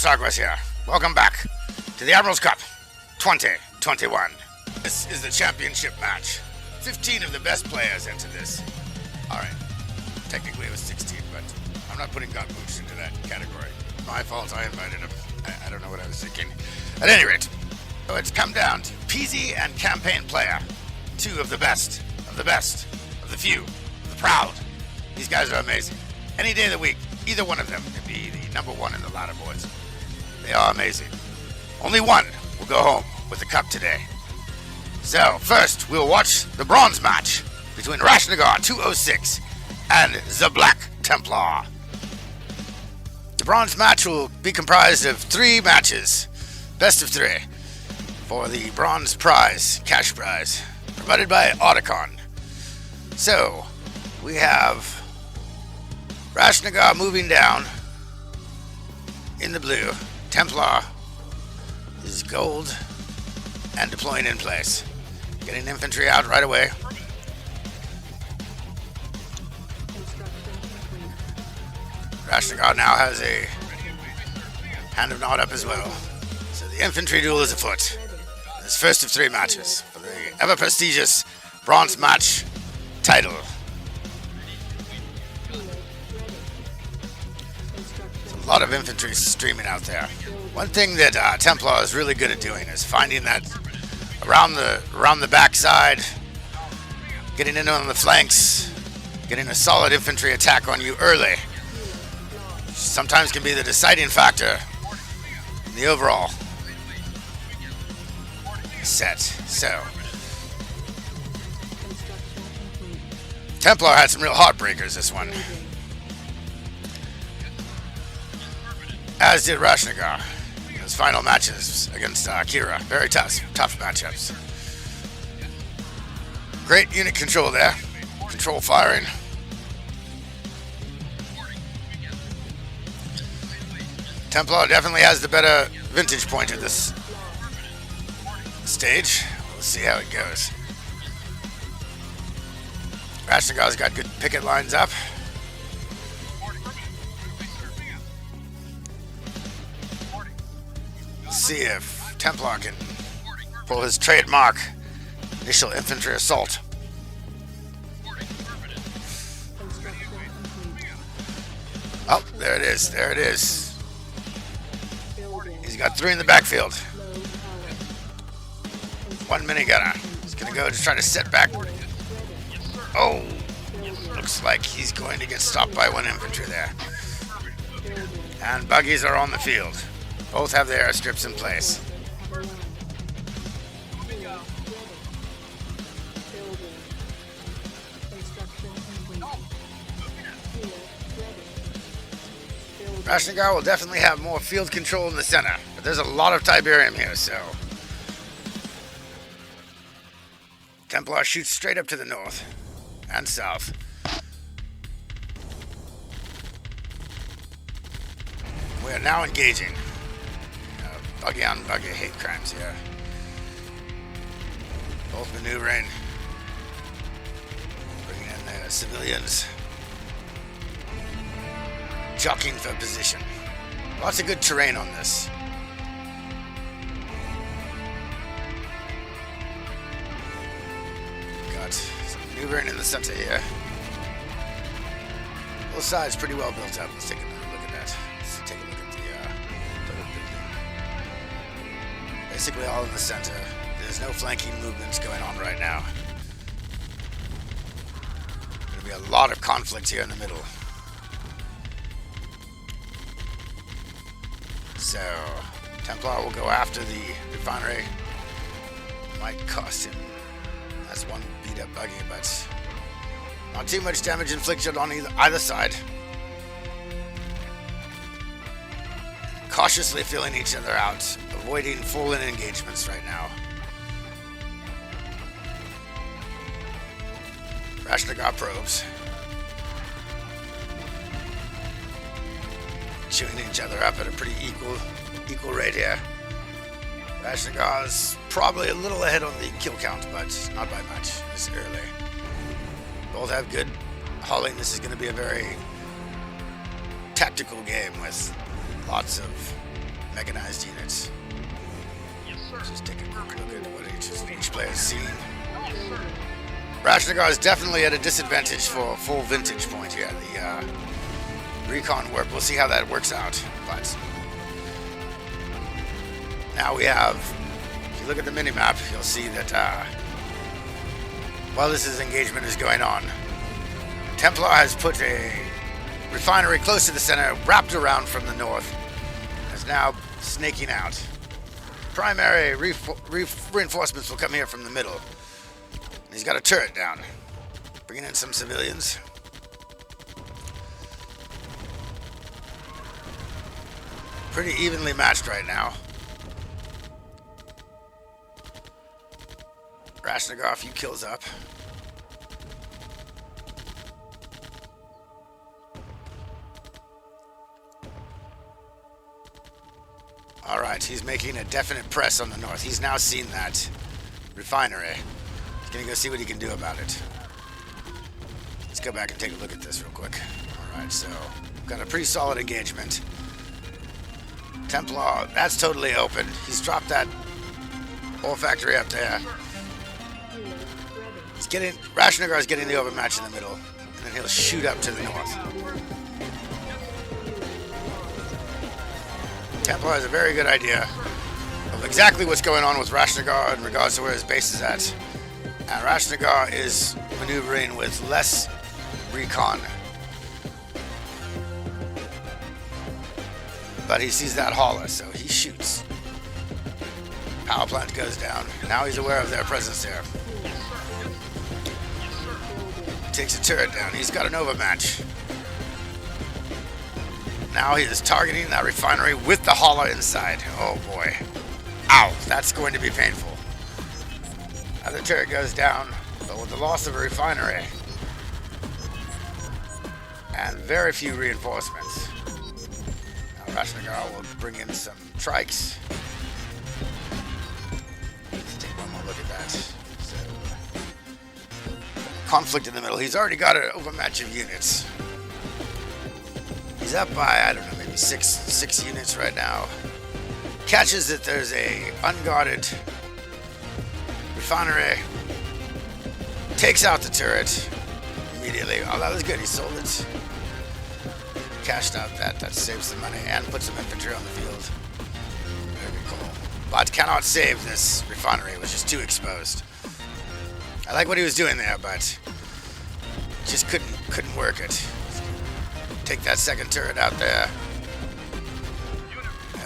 Admirals here. Welcome back to the Admirals Cup 2021. This is the championship match. 15 of the best players enter this. Alright, technically it was 16, but I'm not putting Godboots into that category. My fault, I invited him. I don't know what I was thinking. At any rate, so it's come down to Peasy and Campaign Player. Two of the best, of the best, of the few, of the proud. These guys are amazing. Any day of the week, either one of them could be the number one in the ladder boards. They are amazing. Only one will go home with the cup today. So, first, we'll watch the bronze match between Rashnagar 206 and the Black Templar. The bronze match will be comprised of 3 matches, best of 3, for the bronze prize, cash prize, provided by Otacon. So, we have Rashnagar moving down in the blue. Templar is gold and deploying in place. Getting infantry out right away. Rashnagar now has a hand of nod up as well. So the infantry duel is afoot. This first of 3 matches for the ever prestigious bronze match title. A lot of infantry streaming out there. One thing that Templar is really good at doing is finding that around the backside, getting in on the flanks, getting a solid infantry attack on you early. Sometimes can be the deciding factor in the overall set. So Templar had some real heartbreakers this one. As did Rashnagar in his final matches against Kira. Very tough matchups. Great unit control there. Control firing. Templar definitely has the better vintage point at this stage. Let's see how it goes. Rashnagar's got good picket lines up. See if Templar can pull his trademark initial infantry assault. Oh, there it is. There it is. He's got 3 in the backfield. 1 minigunner. He's going to go to try to set back. Oh, looks like he's going to get stopped by 1 infantry there. And buggies are on the field. Both have their airstrips in place. Rashnagar will definitely have more field control in the center, but there's a lot of Tiberium here, so Templar shoots straight up to the north and south. We are now engaging. Buggy on buggy hate crimes here. Both maneuvering, bringing in the civilians, jockeying for position. Lots of good terrain on this. Got some maneuvering in the center here. Both sides pretty well built up. Let's take a look at that. Let's take a look at the double building. Basically all in the center. There's no flanking movements going on right now. Gonna be a lot of conflict here in the middle. So, Templar will go after the refinery. Might cost him. That's one beat up buggy, but not too much damage inflicted on either side. Cautiously feeling each other out, avoiding full-in engagements right now. Rashnagar probes. Chewing each other up at a pretty equal rate here. Rashnagar's probably a little ahead on the kill count, but not by much this early. Both have good hauling. This is going to be a very tactical game with lots of mechanized units. Yes, sir. Just take a quick look at what each player's seen. Rashnagar is definitely at a disadvantage for a full vintage point here. The recon work, we'll see how that works out. But now we have, if you look at the mini-map, you'll see that while this engagement is going on, Templar has put a refinery close to the center, wrapped around from the north, is now snaking out. Primary reinforcements will come here from the middle. He's got a turret down, bringing in some civilians. Pretty evenly matched right now. Rashnagar, a few kills up. All right, he's making a definite press on the north. He's now seen that refinery. He's gonna go see what he can do about it. Let's go back and take a look at this real quick. All right, so got a pretty solid engagement. Templar, that's totally open. He's dropped that oil factory up there. Rashnagar is getting the overmatch in the middle, and then he'll shoot up to the north. Templar has a very good idea of exactly what's going on with Rashnagar in regards to where his base is at. And Rashnagar is maneuvering with less recon. But he sees that hauler, so he shoots. Power plant goes down. Now he's aware of their presence there. Takes a turret down. He's got an overmatch. Now he is targeting that refinery with the hauler inside. Oh boy. Ow, that's going to be painful. Another turret goes down, but with the loss of a refinery and very few reinforcements. Now Rashnagar will bring in some trikes. Let's take one more look at that. So, conflict in the middle. He's already got an overmatch of units. He's up by, I don't know, maybe six units right now. Catches that there's a unguarded refinery. Takes out the turret immediately. Oh, that was good. He sold it. Cashed out that saves some money and puts some infantry on the field. Very cool. But cannot save this refinery. It was just too exposed. I like what he was doing there, but just couldn't work it. Take that second turret out there.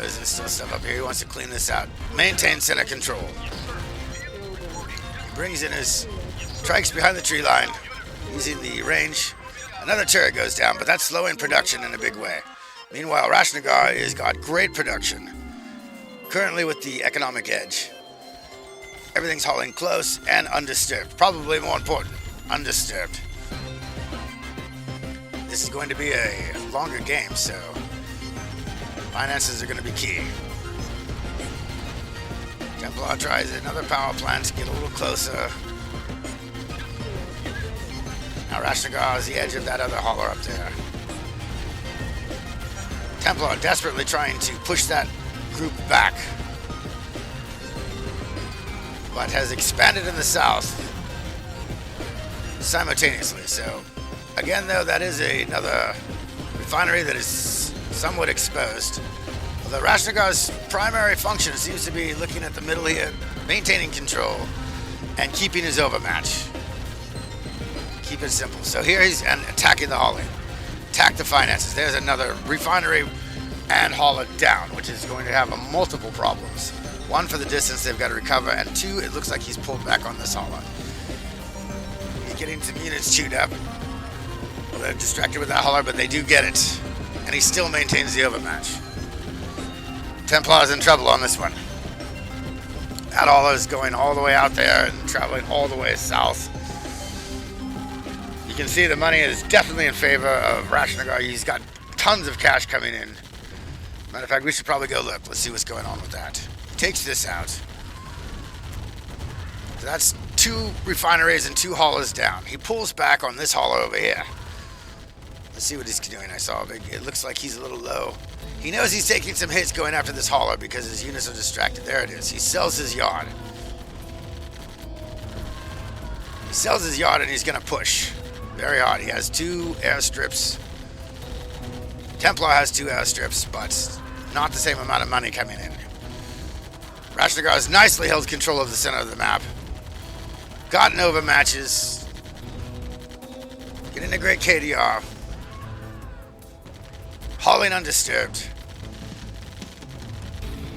There's still stuff up here. He wants to clean this out. Maintain center control. He brings in his trikes behind the tree line, using the range. Another turret goes down, but that's slowing production in a big way. Meanwhile, Rashnagar has got great production, currently with the economic edge. Everything's hauling close and undisturbed. Probably more important, undisturbed. This is going to be a longer game, so finances are going to be key. Templar tries another power plant to get a little closer. Now Rashnagar is the edge of that other hauler up there. Templar desperately trying to push that group back, but has expanded in the south simultaneously. So again, though, that is another refinery that is somewhat exposed. Although Rashnagar's primary function seems to be looking at the middle here, maintaining control, and keeping his overmatch. Keep it simple. So here he's attacking the hauling. Attack the finances. There's another refinery and hauler down, which is going to have multiple problems. One, for the distance they've got to recover, and two, it looks like he's pulled back on this hauler. He's getting some units chewed up. Well, they're distracted with that hauler, but they do get it. And he still maintains the overmatch. Templar's in trouble on this one. That hauler is going all the way out there and traveling all the way south. You can see the money is definitely in favor of Rashnagar. He's got tons of cash coming in. Matter of fact, we should probably go look. Let's see what's going on with that. He takes this out. So that's 2 refineries and 2 haulers down. He pulls back on this hauler over here. Let's see what he's doing. I saw it looks like he's a little low. He knows he's taking some hits going after this hauler because his units are distracted. There it is. He sells his yard. He sells his yard and he's going to push very hard. He has 2 airstrips. Templar has 2 airstrips, but not the same amount of money coming in. Rashnagar has nicely held control of the center of the map. Gotten over matches. Getting a great KDR. Hauling undisturbed.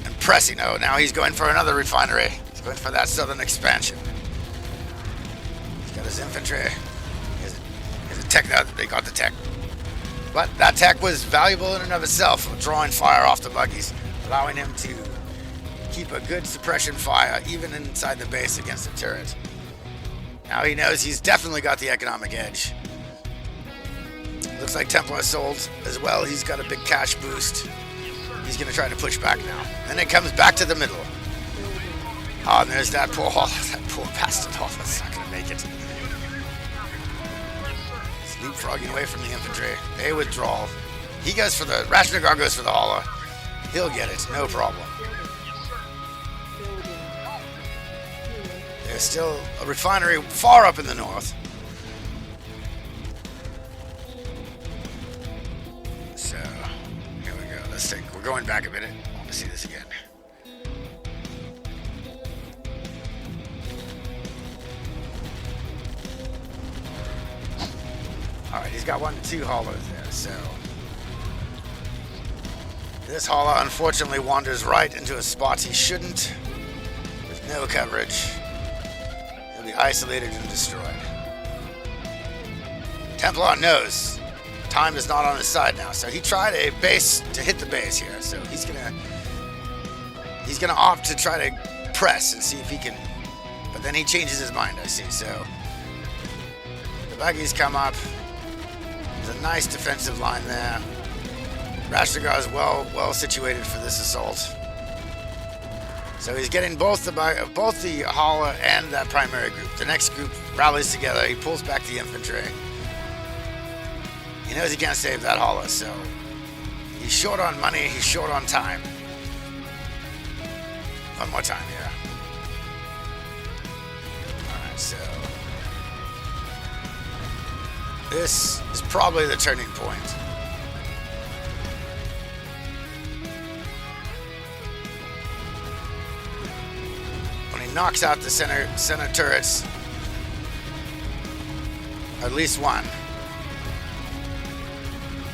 And pressing. Oh, now he's going for another refinery. He's going for that southern expansion. He's got his infantry. He has a tech now. They got the tech. But that tech was valuable in and of itself, drawing fire off the buggies, allowing him to keep a good suppression fire even inside the base against the turret. Now he knows he's definitely got the economic edge. Looks like Templar sold as well. He's got a big cash boost. He's going to try to push back now. Then it comes back to the middle. Oh, and there's that poor hauler. That poor bastard hauler. That's not going to make it. He's leapfrogging away from the infantry. They withdraw. He goes for the... Rashnagar goes for the hauler. He'll get it. No problem. There's still a refinery far up in the north. So, here we go. Let's take... We're going back a minute. I want to see this again. Alright, he's got 2 haulers there, so... This hauler, unfortunately, wanders right into a spot he shouldn't, with no coverage. He'll be isolated and destroyed. Templar knows time is not on his side now, so he tried a base to hit the base here, so he's gonna opt to try to press and see if he can, but then he changes his mind, I see, so the buggies come up. There's a nice defensive line there. Rashnagar is well situated for this assault. So he's getting both the hauler and that primary group. The next group rallies together. He pulls back the infantry. He knows he can't save that hauler, so he's short on money. He's short on time. One more time here. All right, so this is probably the turning point. When he knocks out the center turrets, at least one.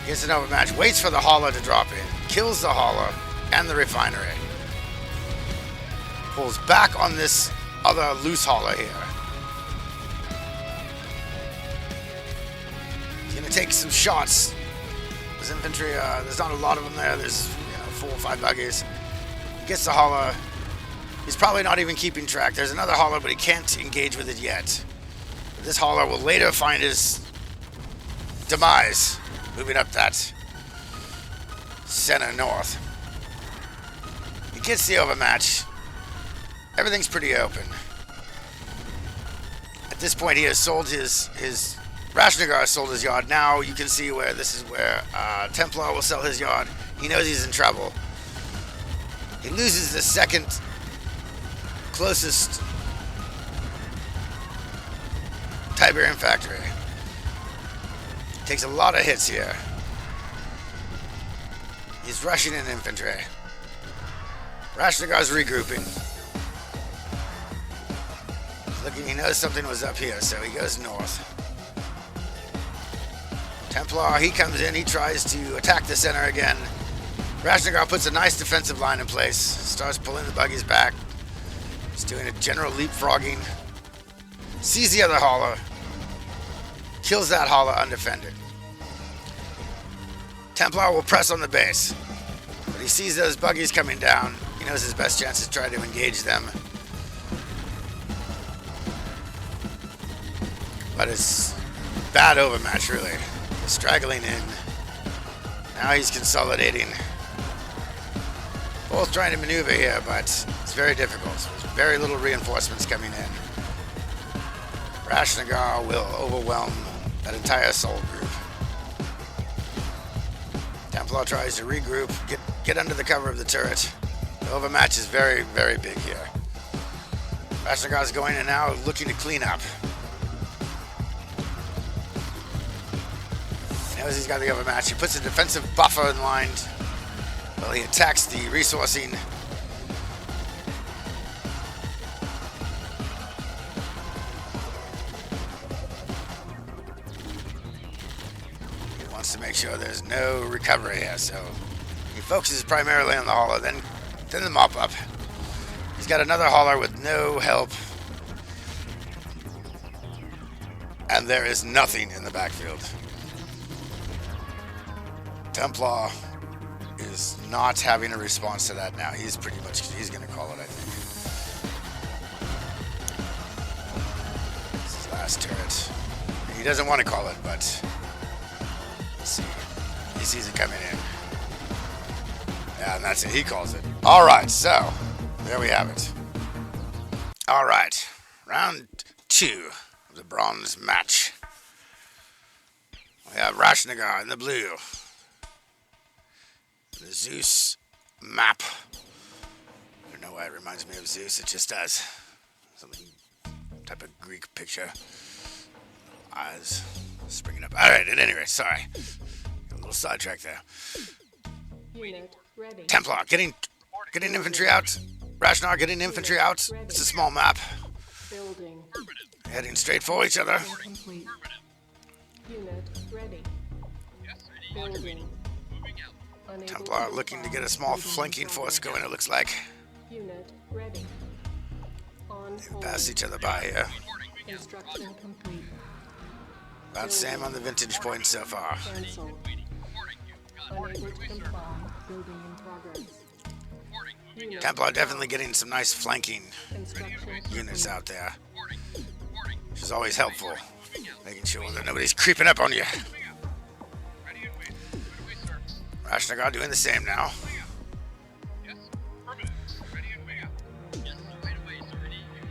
Gets an overmatch, waits for the hauler to drop in, kills the hauler and the refinery. Pulls back on this other loose hauler here. He's going to take some shots. His infantry, there's not a lot of them there. There's 4 or 5 buggies. Gets the hauler. He's probably not even keeping track. There's another hauler, but he can't engage with it yet. This hauler will later find his demise, moving up that center north. He gets the overmatch. Everything's pretty open. At this point, he has sold his Rashnagar has sold his yard. Now you can see where this is where Templar will sell his yard. He knows he's in trouble. He loses the second closest Tiberian factory. Takes a lot of hits here. He's rushing in infantry. Rashnagar's regrouping. Looking, he knows something was up here, so he goes north. Templar, he comes in, he tries to attack the center again. Rashnagar puts a nice defensive line in place, starts pulling the buggies back. He's doing a general leapfrogging. Sees the other hauler. Kills that hauler undefended. Templar will press on the base. But he sees those buggies coming down. He knows his best chance is to try to engage them. But it's bad overmatch, really. Straggling in. Now he's consolidating. Both trying to maneuver here, but it's very difficult. There's very little reinforcements coming in. Rashnagar will overwhelm that entire assault group. Templar tries to regroup, get under the cover of the turret. The overmatch is very, very big here. Rashnagar's going in now, looking to clean up. He knows he's got the overmatch. He puts a defensive buffer in line while he attacks the resourcing. He wants to make sure there's no recovery here, so he focuses primarily on the hauler, then the mop-up. He's got another hauler with no help. And there is nothing in the backfield. Templar is not having a response to that now. He's going to call it, I think. This is his last turret. He doesn't want to call it, but let's see. He sees it coming in. Yeah, and that's it. He calls it. All right, so there we have it. All right, round 2 of the bronze match. We have Rashnagar in the blue. The Zeus map. I don't know why it reminds me of Zeus. It just does. Some type of Greek picture. Eyes springing up. All right. At any rate, sorry. A little sidetrack there. Unit ready. Templar getting infantry out. Rashnagar getting infantry out. It's a small map. Building. Heading straight for each other. Complete. Unit ready. Building. Templar looking to get a small flanking force going, it looks like. Unit ready. On They've passed each other by here. Construction complete. About the same on the vintage points so far. Cancel. Unable to comply. Building in progress. Unit Templar definitely getting some nice flanking construction units out there, which is always helpful. Making sure that nobody's creeping up on you. Rashnagar doing the same now.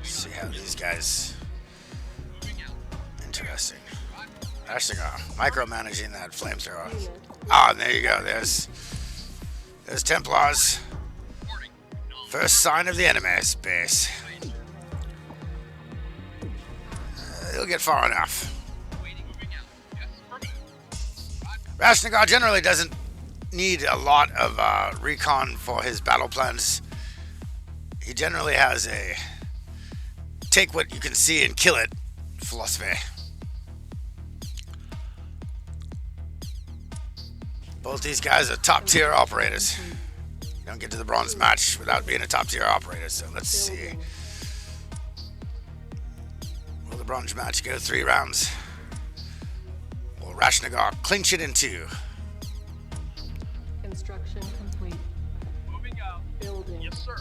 See how these guys. Interesting. Rashnagar micromanaging that flamethrower. Ah, there you go. There's Templar's first sign of the enemy's base. He'll get far enough. Rashnagar generally doesn't need a lot of recon for his battle plans. He generally has a take what you can see and kill it philosophy. Both these guys are top tier operators. You don't get to the bronze match without being a top tier operator, so let's see. Will the bronze match go 3 rounds? Will Rashnagar clinch it in 2? Construction complete. Moving out. Building. Yes, sir.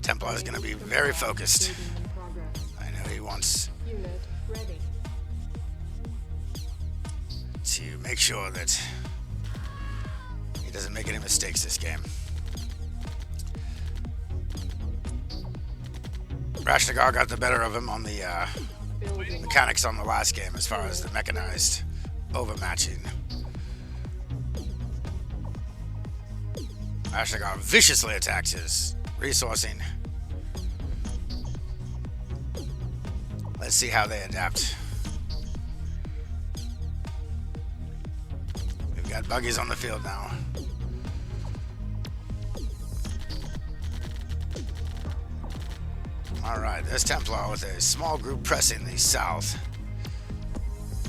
Templar is going to be very focused. Building in progress. I know he wants Unit ready. to make sure that he doesn't make any mistakes this game. Rashnagar got the better of him on the Building. mechanics on the last game as far as the mechanized overmatching. Rashnagar viciously attacks his resourcing. Let's see how they adapt. We've got buggies on the field now. Alright, there's Templar with a small group pressing the south.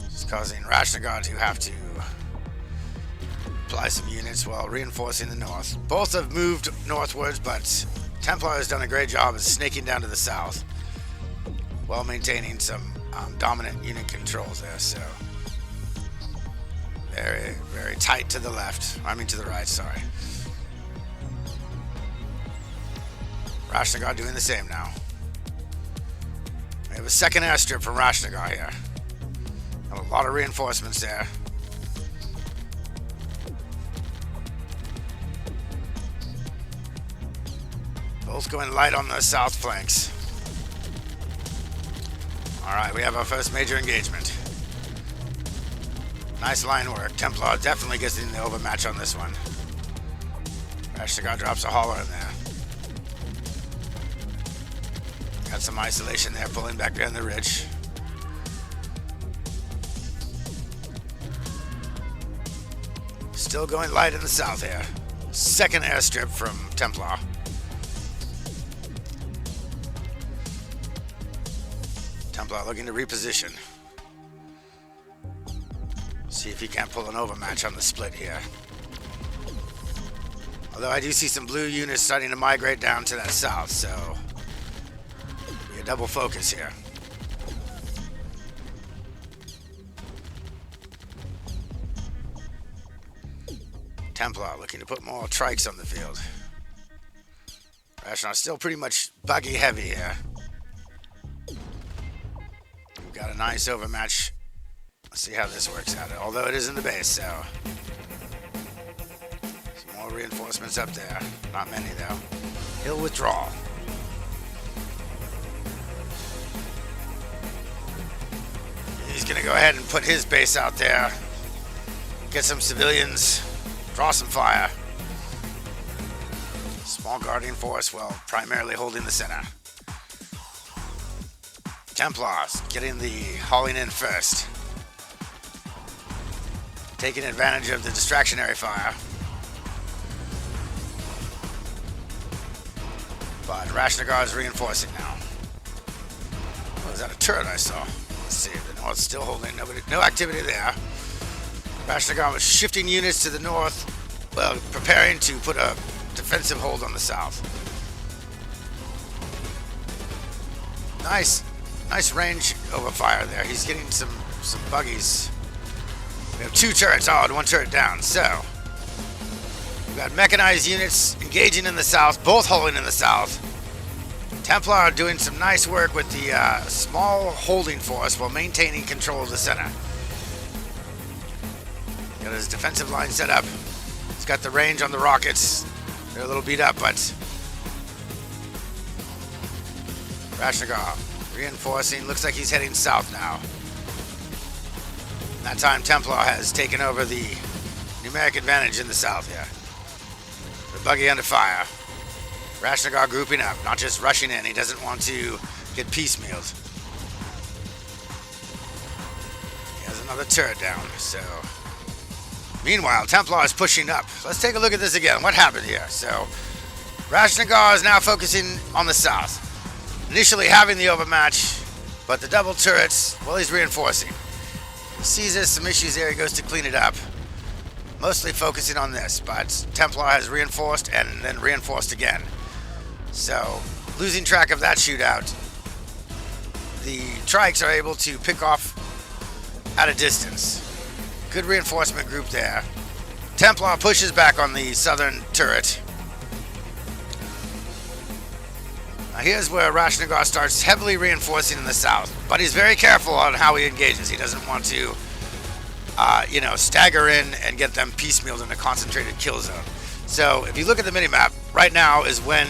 It's causing Rashnagar to have to supply some units while reinforcing the north. Both have moved northwards, but Templar has done a great job of snaking down to the south while maintaining some dominant unit controls there, so very, very tight to the left. I mean to the right, sorry. Rashnagar doing the same now. We have a second airstrip from Rashnagar here. And a lot of reinforcements there. Both going light on the south flanks. Alright, we have our first major engagement. Nice line work. Templar definitely gets in the overmatch on this one. Rashnagar drops a hauler in there. Got some isolation there, pulling back down the ridge. Still going light in the south here. Second airstrip from Templar. Templar looking to reposition. See if he can't pull an overmatch on the split here. Although I do see some blue units starting to migrate down to that south, so be a double focus here. Templar looking to put more trikes on the field. Rashnagar still pretty much buggy heavy here. We've got a nice overmatch. Let's see how this works out. Although it is in the base, so some more reinforcements up there. Not many though. He'll withdraw. He's gonna go ahead and put his base out there. Get some civilians. Draw some fire. Small guardian force, well, primarily holding the center. Templars getting the hauling in first. Taking advantage of the distractionary fire. But Rashnagar is reinforcing now. Oh, is that a turret I saw? Let's see. The north's still holding. No activity there. Rashnagar was shifting units to the north, well, preparing to put a defensive hold on the south. Nice range over fire there. He's getting some buggies. We have two turrets. Oh, and one turret down. So we've got mechanized units engaging in the south, both holding in the south. Templar are doing some nice work with the small holding force while maintaining control of the center. Got his defensive line set up. He's got the range on the rockets. They're a little beat up, but Rashnagar reinforcing. Looks like he's heading south now. That time Templar has taken over the numeric advantage in the south here. The buggy under fire. Rashnagar grouping up, not just rushing in. He doesn't want to get piecemealed. He has another turret down, so meanwhile, Templar is pushing up. Let's take a look at this again. What happened here? So, Rashnagar is now focusing on the south. Initially having the overmatch, but the double turrets, well, he's reinforcing. He sees there's some issues there, he goes to clean it up. Mostly focusing on this, but Templar has reinforced and then reinforced again. So, losing track of that shootout, the trikes are able to pick off at a distance. Good reinforcement group there. Templar pushes back on the southern turret. Now here's where Rashnagar starts heavily reinforcing in the south, but he's very careful on how he engages. He doesn't want to, stagger in and get them piecemealed in a concentrated kill zone. So if you look at the minimap, right now is when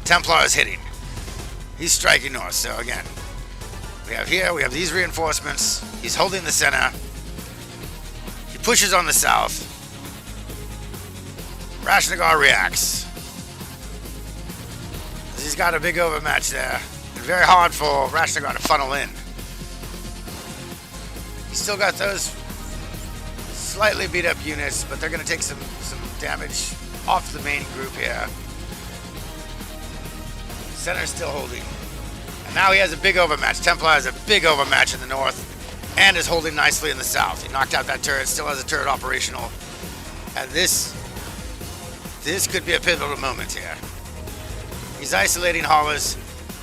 Templar is hitting. He's striking north. So again, we have these reinforcements. He's holding the center. Pushes on the south. Rashnagar reacts. He's got a big overmatch there. And very hard for Rashnagar to funnel in. He's still got those slightly beat up units, but they're going to take some damage off the main group here. Center's still holding. And now he has a big overmatch. Templar has a big overmatch in the north. And is holding nicely in the south. He knocked out that turret, still has a turret operational. And this could be a pivotal moment here. He's isolating haulers.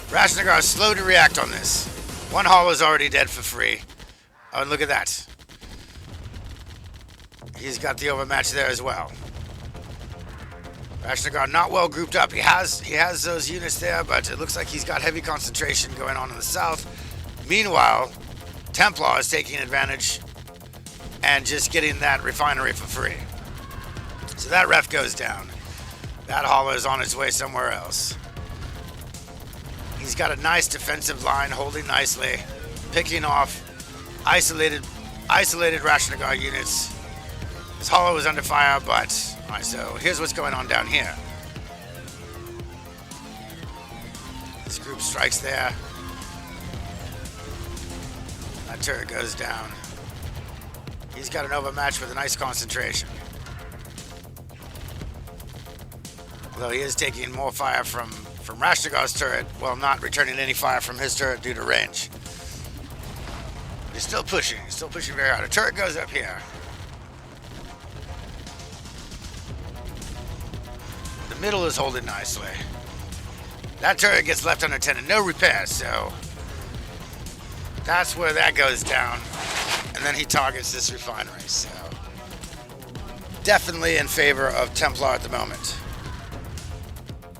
Rashnagar is slow to react on this. One hauler's already dead for free. Oh, and look at that. He's got the overmatch there as well. Rashnagar not well grouped up. He has those units there, but it looks like he's got heavy concentration going on in the south. Meanwhile, Templar is taking advantage and just getting that refinery for free. So that ref goes down. That hauler is on its way somewhere else. He's got a nice defensive line holding nicely, picking off isolated Rashnagar units. His hauler was under fire, but alright, so here's what's going on down here. This group strikes there. That turret goes down. He's got an overmatch with a nice concentration. Although he is taking more fire from Rashnagar's turret, while not returning any fire from his turret due to range. But he's still pushing very hard. A turret goes up here. The middle is holding nicely. That turret gets left unattended, no repairs, so that's where that goes down. And then he targets this refinery, so definitely in favor of Templar at the moment.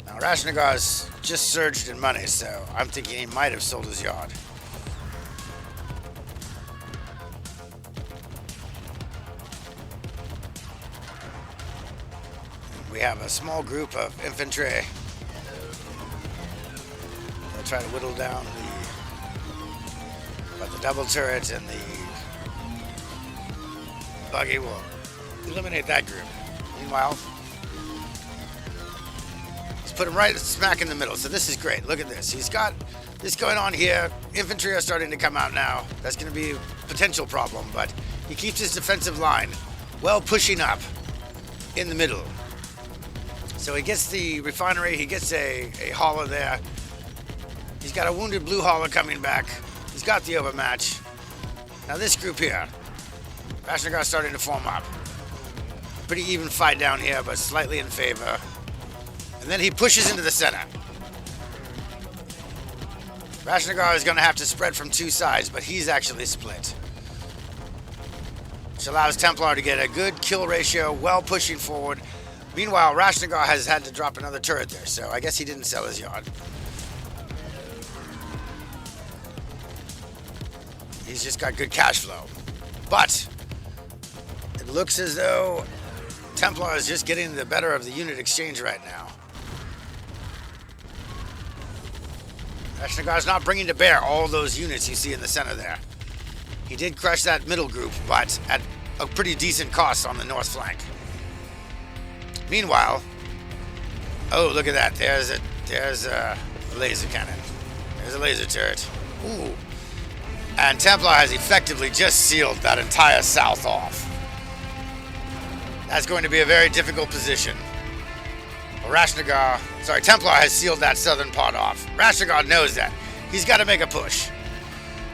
Now Rashnagar's just surged in money, so I'm thinking he might have sold his yard. We have a small group of infantry. They'll try to whittle down the double turret, and the buggy will eliminate that group. Meanwhile, he's put him right smack in the middle. So this is great. Look at this. He's got this going on here. Infantry are starting to come out now. That's going to be a potential problem, but he keeps his defensive line well pushing up in the middle. So he gets the refinery, he gets a hauler there. He's got a wounded blue hauler coming back. He's got the overmatch. Now this group here, Rashnagar's starting to form up. Pretty even fight down here, but slightly in favor. And then he pushes into the center. Rashnagar is going to have to spread from two sides, but he's actually split. Which allows Templar to get a good kill ratio, well pushing forward. Meanwhile, Rashnagar has had to drop another turret there, so I guess he didn't sell his yard. He's just got good cash flow. But it looks as though Templar is just getting the better of the unit exchange right now. Rashnagar's not bringing to bear all those units you see in the center there. He did crush that middle group, but at a pretty decent cost on the north flank. Meanwhile, oh, look at that. There's a laser cannon. There's a laser turret. Ooh. And Templar has effectively just sealed that entire south off. That's going to be a very difficult position. Templar has sealed that southern part off. Rashnagar knows that. He's got to make a push.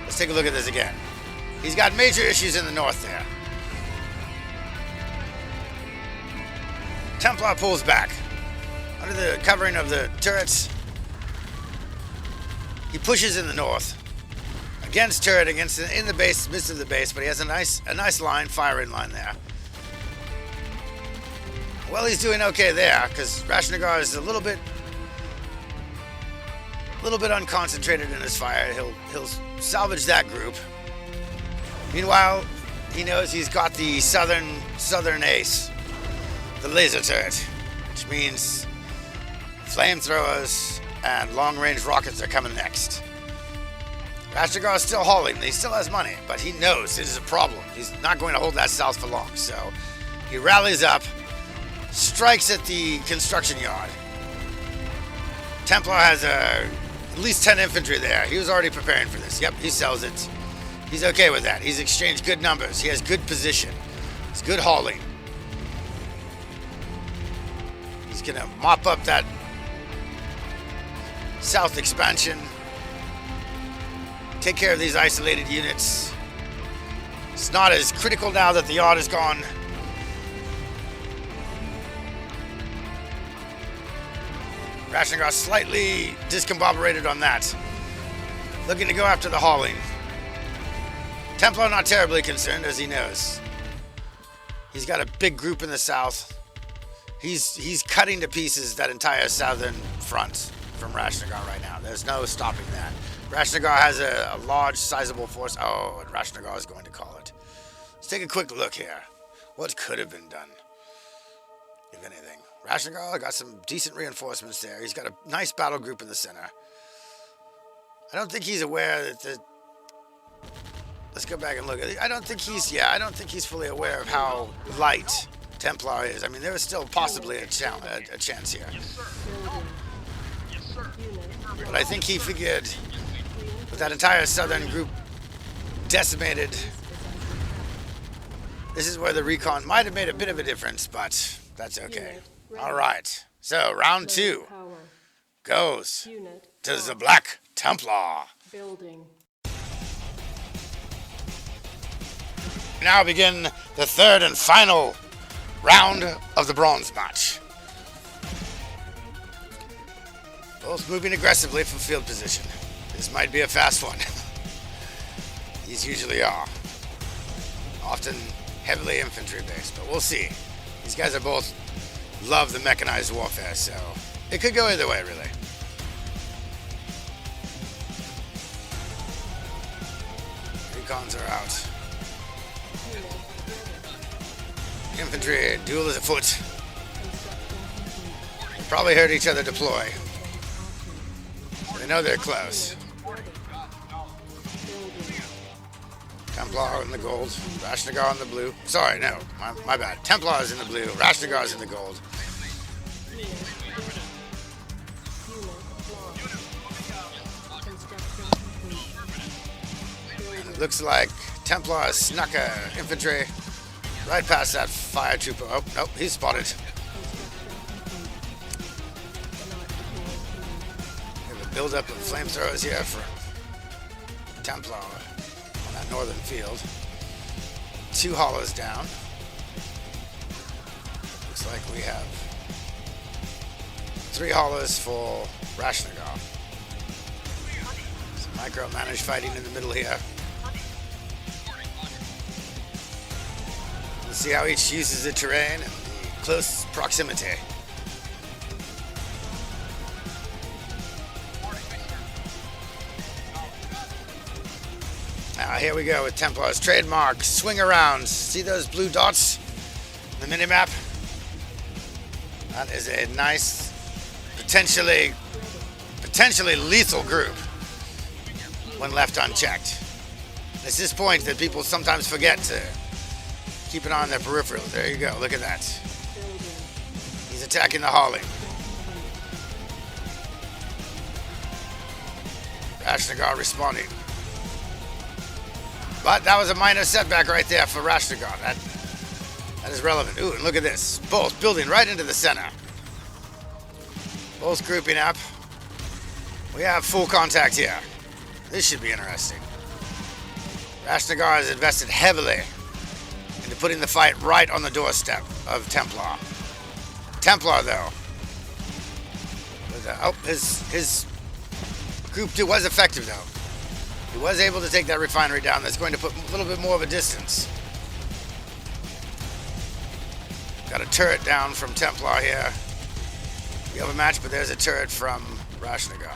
Let's take a look at this again. He's got major issues in the north there. Templar pulls back. Under the covering of the turrets, he pushes in the north. Against turret, in the base, midst of the base, but he has a nice line, firing line there. Well, he's doing okay there, because Rashnagar is a little bit unconcentrated in his fire. He'll salvage that group. Meanwhile, he knows he's got the southern ace, the laser turret, which means flamethrowers and long-range rockets are coming next. Rashnagar is still hauling. He still has money, but he knows it is a problem. He's not going to hold that south for long, so he rallies up, strikes at the construction yard. Templar has at least 10 infantry there. He was already preparing for this. Yep, he sells it. He's okay with that. He's exchanged good numbers. He has good position. It's good hauling. He's going to mop up that south expansion. Take care of these isolated units. It's not as critical now that the yard is gone. Rashnagor slightly discombobulated on that. Looking to go after the hauling. Templar not terribly concerned, as he knows. He's got a big group in the south. He's cutting to pieces that entire southern front from Rashnagor right now. There's no stopping that. Rashnagor has a large, sizable force. Oh, and Rashnagor is going to call it. Let's take a quick look here. What could have been done, if anything? Rashnagor got some decent reinforcements there. He's got a nice battle group in the center. I don't think he's aware that the... Let's go back and look at it. I don't think he's fully aware of how light Templar is. I mean, there is still possibly a chance here. But I think he figured with that entire southern group decimated, this is where the recon might have made a bit of a difference, but that's okay. All right. So, round 2 goes to the Black Templar. Building. Now begin the third and final round of the bronze match. Both moving aggressively from field position. This might be a fast one. These usually are. Often heavily infantry based, but we'll see. These guys are both love the mechanized warfare, so it could go either way, really. Recons are out. Infantry, duel is afoot. They probably heard each other deploy. They know they're close. Templar in the gold, Rashnagor in the blue. Sorry, no, my bad. Templar is in the blue, Rashnagor is in the gold. And it looks like Templar snuck a infantry right past that fire trooper. Oh, nope, he's spotted. We have a buildup of flamethrowers here from Templar on that northern field. 2 hollows down. Looks like we have 3 hollows for Rashnagor. Some micromanaged fighting in the middle here. See how each uses the terrain and the close proximity. Now here we go with Templar's trademark swing around. See those blue dots in the minimap? That is a nice, potentially lethal group when left unchecked. It's this point that people sometimes forget to keep an eye on their peripherals. There you go. Look at that. He's attacking the hauling. Rashnagor responding. But that was a minor setback right there for Rashnagor. That is relevant. Ooh, and look at this. Both building right into the center. Both grouping up. We have full contact here. This should be interesting. Rashnagor has invested heavily into putting the fight right on the doorstep of Templar. Templar, though. Oh, his group 2 was effective, though. He was able to take that refinery down. That's going to put a little bit more of a distance. Got a turret down from Templar here. We have a match, but there's a turret from Rashnagor.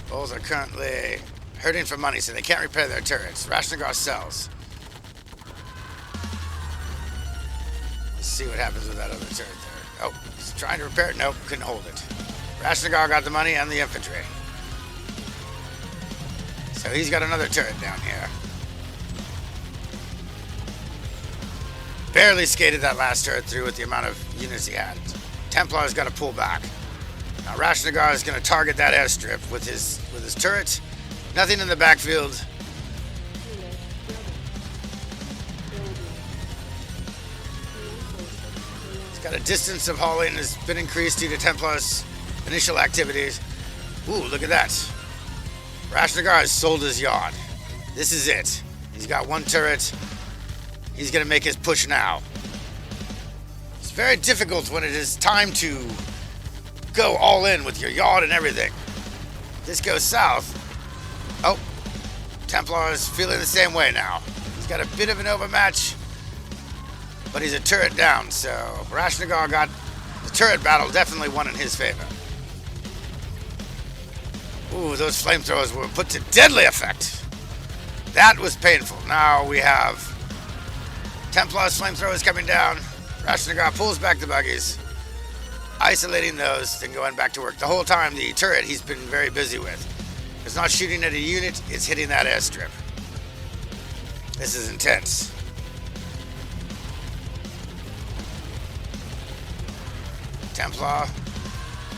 Both are currently hurting for money, so they can't repair their turrets. Rashnagor sells. Let's see what happens with that other turret there. Oh, he's trying to repair it. Nope, couldn't hold it. Rashnagor got the money and the infantry. So he's got another turret down here. Barely skated that last turret through with the amount of units he had. Templar's got to pull back. Now Rashnagor is going to target that airstrip with his turret. Nothing in the backfield. He's got a distance of hauling has been increased due to Templar's initial activities. Ooh, look at that. Rashnagor has sold his yard. This is it. He's got one turret. He's going to make his push now. It's very difficult when it is time to go all in with your yacht and everything. If this goes south. Oh, Templar is feeling the same way now. He's got a bit of an overmatch, but he's a turret down, so Rashnagar got the turret battle, definitely won in his favor. Ooh, those flamethrowers were put to deadly effect. That was painful. Now we have Templar's flamethrowers coming down. Rashnagar pulls back the buggies, isolating those, then going back to work. The whole time, the turret he's been very busy with. It's not shooting at a unit, it's hitting that airstrip. This is intense. Templar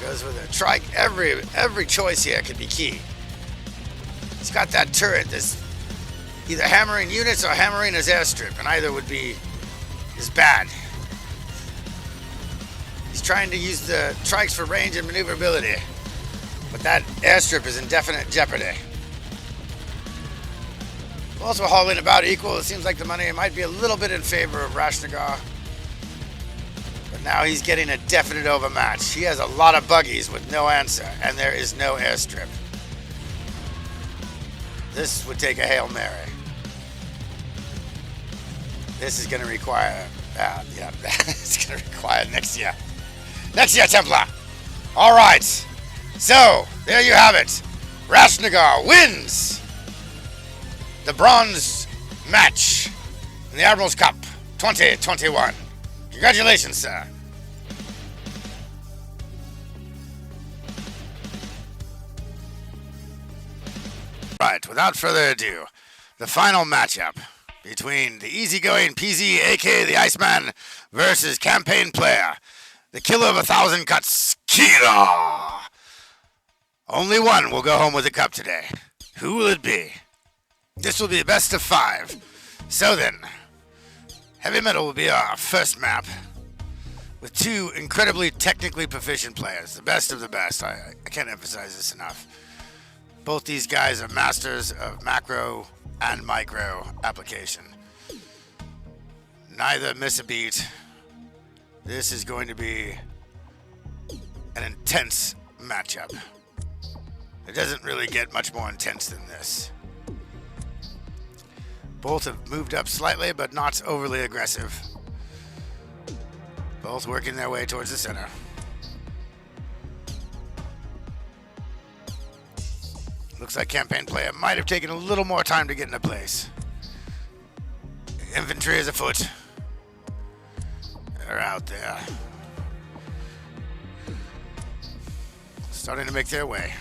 goes with a trike. Every choice here could be key. He's got that turret that's either hammering units or hammering his airstrip, and either would be is bad. He's trying to use the trikes for range and maneuverability, but that airstrip is in definite jeopardy. Also hauling about equal. It seems like the money might be a little bit in favor of Rashnagar. But now he's getting a definite overmatch. He has a lot of buggies with no answer, and there is no airstrip. This would take a Hail Mary. This is going to require... yeah, it's going to require next year. Next year, Templar! Alright. So, there you have it. Rashnagar wins the bronze match in the Admirals Cup 2021. Congratulations, sir. Right, without further ado, the final matchup between the easygoing Peasy, aka the Iceman, versus campaign player, the killer of 1,000 cuts, Kira. Only one will go home with the cup today. Who will it be? This will be a best of 5. So then, Heavy Metal will be our first map with 2 incredibly technically proficient players, the best of the best. I can't emphasize this enough. Both these guys are masters of macro and micro application. Neither miss a beat. This is going to be an intense matchup. It doesn't really get much more intense than this. Both have moved up slightly, but not overly aggressive. Both working their way towards the center. Looks like campaign player might have taken a little more time to get into place. Infantry is afoot. They're out there. Starting to make their way.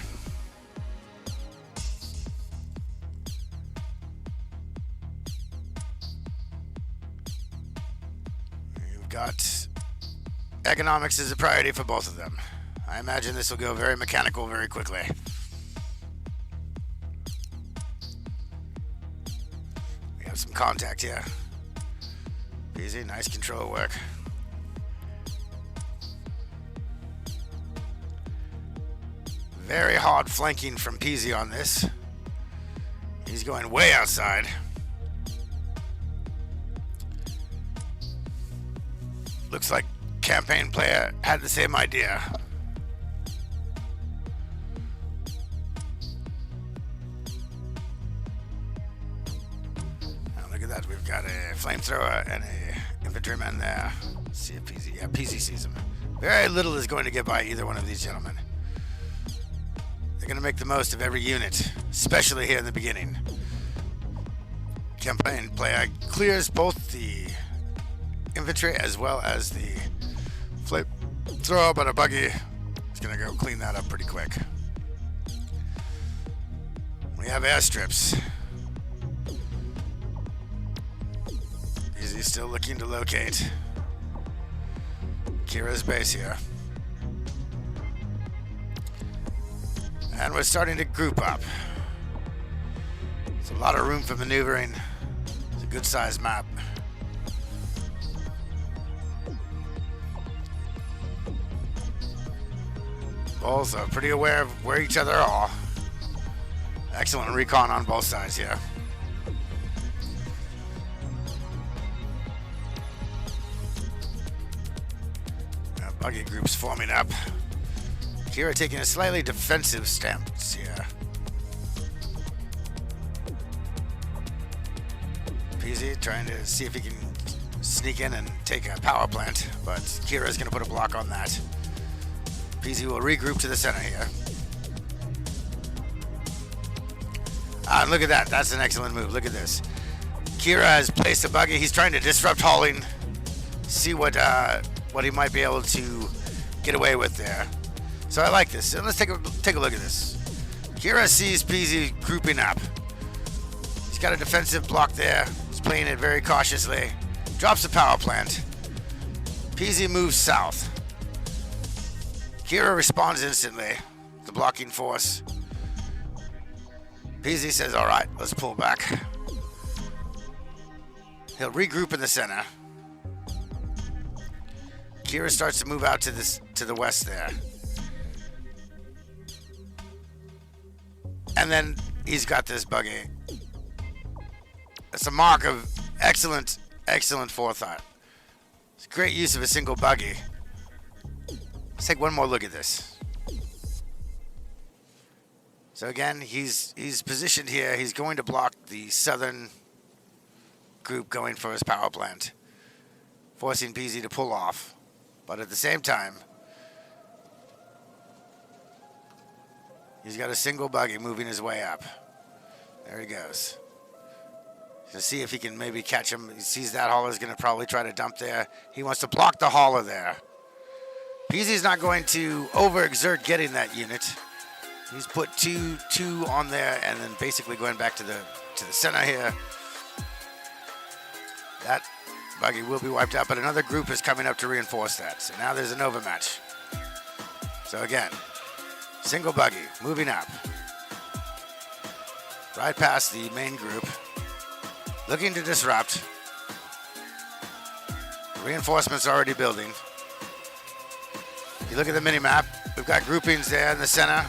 You've got economics is a priority for both of them. I imagine this will go very mechanical very quickly. We have some contact here. Easy, nice control work. Very hard flanking from Peasy on this. He's going way outside. Looks like campaign player had the same idea. Now look at that. We've got a flamethrower and a infantryman there. Let's see if Peasy, yeah, Peasy sees him. Very little is going to get by either one of these gentlemen. They're going to make the most of every unit, especially here in the beginning. Campaign player clears both the infantry as well as the flamethrower, but a buggy is going to go clean that up pretty quick. We have airstrips. Easy still looking to locate Kira's base here. And we're starting to group up. There's a lot of room for maneuvering. It's a good sized map. Both are pretty aware of where each other are. Excellent recon on both sides here. Buggy groups forming up. Kira taking a slightly defensive stance here. Peasy trying to see if he can sneak in and take a power plant, but Kira's going to put a block on that. Peasy will regroup to the center here. Ah, look at that. That's an excellent move. Look at this. Kira has placed a buggy. He's trying to disrupt hauling. See what he might be able to get away with there. So I like this. So let's take a look at this. Kira sees Peasy grouping up. He's got a defensive block there. He's playing it very cautiously. Drops the power plant. Peasy moves south. Kira responds instantly. The blocking force. Peasy says, all right, let's pull back. He'll regroup in the center. Kira starts to move out to the west there. And then he's got this buggy. That's a mark of excellent forethought. It's great use of a single buggy. Let's take one more look at this. So again, he's positioned here. He's going to block the southern group going for his power plant, forcing Peasy to pull off. But at the same time, he's got a single buggy moving his way up. There he goes. To see if he can maybe catch him. He sees that hauler's going to probably try to dump there. He wants to block the hauler there. Peasy's not going to overexert getting that unit. He's put two on there and then basically going back to the center here. That buggy will be wiped out, but another group is coming up to reinforce that. So now there's an overmatch. So again, single buggy moving up. Right past the main group. Looking to disrupt. Reinforcements already building. You look at the mini-map, we've got groupings there in the center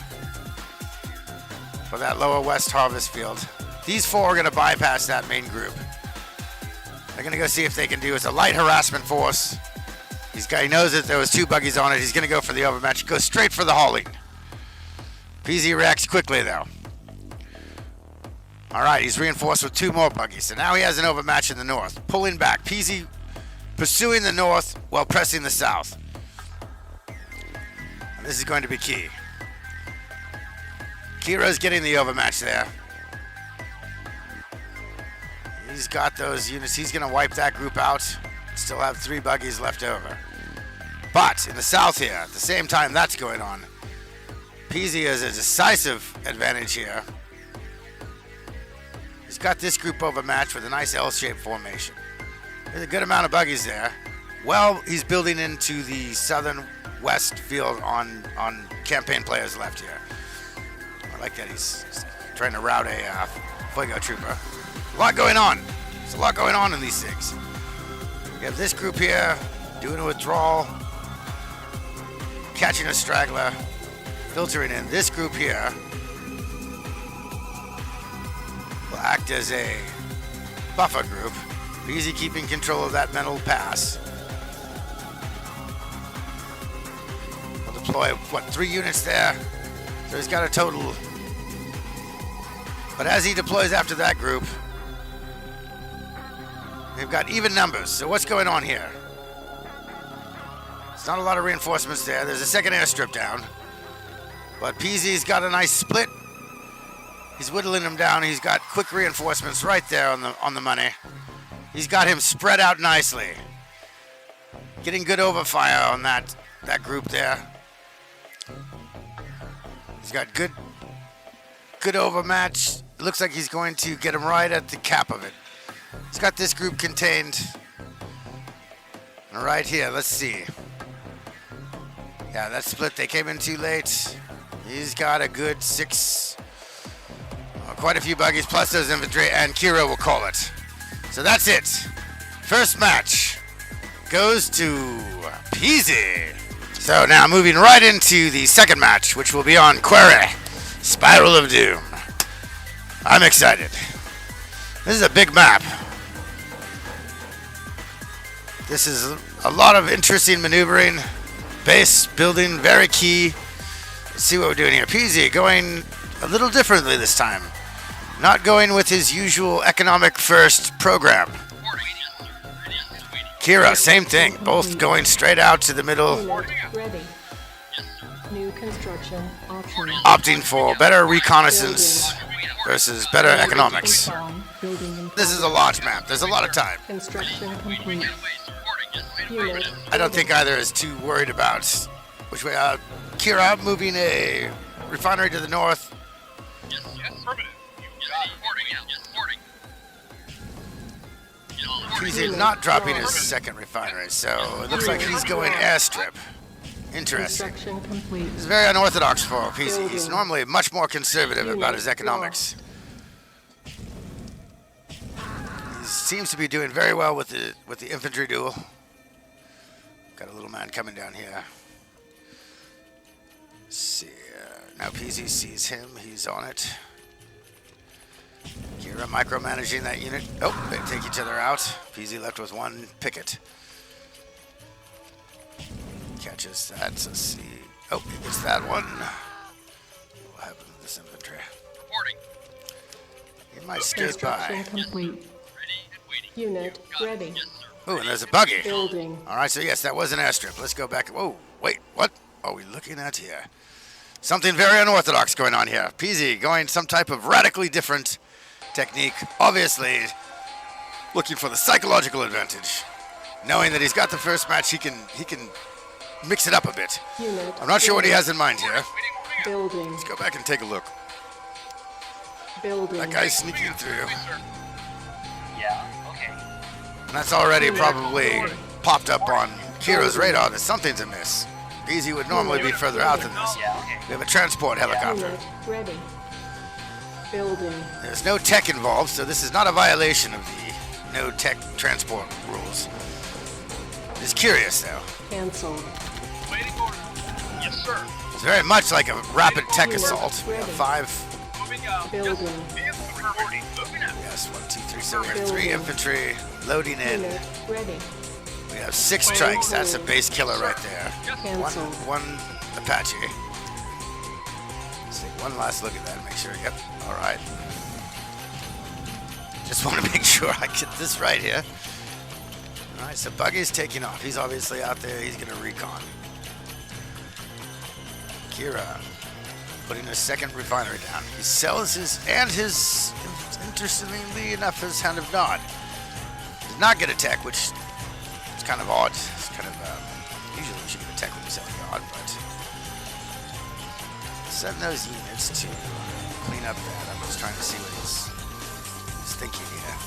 for that lower west harvest field. These four are going to bypass that main group. They're going to go see if they can do. It's a light harassment force. He knows that there was two buggies on it. He's going to go for the overmatch. Go straight for the hauling. Peasy reacts quickly, though. All right, he's reinforced with two more buggies. So now he has an overmatch in the north. Pulling back. Peasy pursuing the north while pressing the south. And this is going to be key. Kira's getting the overmatch there. He's got those units. He's going to wipe that group out. Still have three buggies left over. But in the south here, at the same time that's going on, Peasy has a decisive advantage here. He's got this group overmatched with a nice L-shaped formation. There's a good amount of buggies there. Well, he's building into the southern west field on campaign players left here. I like that he's trying to route a Fuego trooper. A lot going on. There's a lot going on in these things. You have this group here doing a withdrawal, catching a straggler, filtering in. This group here will act as a buffer group. Easy keeping control of that mental pass. We'll deploy, 3 units there? So he's got a total. But as he deploys after that group, they've got even numbers. So what's going on here? There's not a lot of reinforcements there. There's a second airstrip down. But Peasy's got a nice split. He's whittling him down. He's got quick reinforcements right there on the money. He's got him spread out nicely. Getting good overfire on that group there. He's got good overmatch. It looks like he's going to get him right at the cap of it. He's got this group contained. Right here, let's see. Yeah, that split, they came in too late. He's got a good 6, quite a few buggies, plus those infantry, and Kira will call it. So that's it. First match goes to Peasy. So now moving right into the second match, which will be on Query, Spiral of Doom. I'm excited. This is a big map. This is a lot of interesting maneuvering. Base building, very key. Let's see what we're doing here. Peasy going a little differently this time. Not going with his usual economic first program. Kira, same thing. Both going straight out to the middle, Unit ready. New construction option. opting for better reconnaissance versus better economics. Confirm. Building in This is a large map. There's a lot of time. construction complete. Unit I don't think either is too worried about which way. Kira moving a refinery to the north. Yes, affirmative. You got reporting. He's not dropping his second refinery, so it looks like he's going airstrip. Interesting. construction complete. He's very unorthodox for PC. He's normally much more conservative about his economics. He seems to be doing very well with the infantry duel. Got a little man coming down here. Let's see, now PZ sees him. He's on it. Kira micromanaging that unit. Oh, they take each other out. PZ left with one picket. Catches that. Let's see. Oh, he gets that one. What will happen to this infantry? Reporting. He might skate by. Construction complete. Ready and waiting. Unit ready. Oh, and there's a buggy. Building. All right, so yes, that was an airstrip. Let's go back. Whoa, wait, what are we looking at here? Something very unorthodox going on here. PZ going some type of radically different technique. Obviously, looking for the psychological advantage. Knowing that he's got the first match, he can mix it up a bit. Unit I'm not sure what he has in mind here. building. Let's go back and take a look. Building. That guy's sneaking through. Yeah, okay. And that's already probably popped up on Kira's radar that something's amiss. PZ would normally be further out than this. Yeah, okay. We have a transport helicopter. Unit ready. Building. There's no tech involved, so this is not a violation of the no tech transport rules. It's curious, though. Cancelled. Waiting order. Yes, sir. It's very much like a rapid tech assault. We have 5, Moving out. Building. Vehicle reporting. Moving out. yes, 1, 2, 3, so we have 3 infantry loading in. Unit ready. We have 6 strikes. That's a base killer right there. Cancelled. One Apache. Let's take one last look at that and make sure. Yep. All right. Just want to make sure I get this right here. All right. So Buggy's taking off. He's obviously out there. He's gonna recon. Kira putting a second refinery down. He sells his interestingly enough, his Hand of Nod. Does not get a tech, which is kind of odd. It's kind of usually you should get a tech when you sell God, but send those units to clean up that. I'm just trying to see what he's thinking here.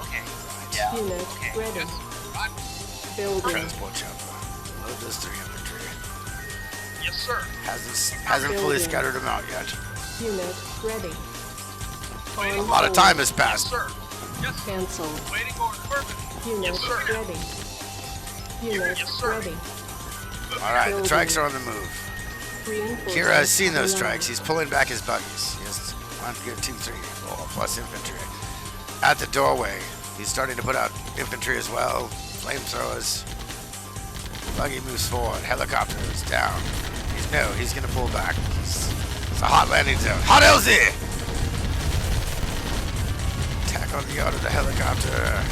Okay. Right. Yeah. Unit Okay. ready. Yes. Right. Building. Transport chopper. Load those 3 infantry. Yes, sir. Hasn't fully Building. scattered them out yet. Unit ready. A lot of time has passed. Sir. Yes. Cancelled. Waiting order. Perfect. Unit Yes, sir. ready. Unit Yes, sir. ready. All right, the Building. trikes are on the move. Reinforcements Kira has seen those online. strikes. He's pulling back his buggies. He has 1, 2, 3, 4 plus infantry. At the doorway, he's starting to put out infantry as well. Flamethrowers. Buggy moves forward. Helicopter is down. He's going to pull back. It's a hot landing zone. Hot LZ! Attack on the yard of the helicopter.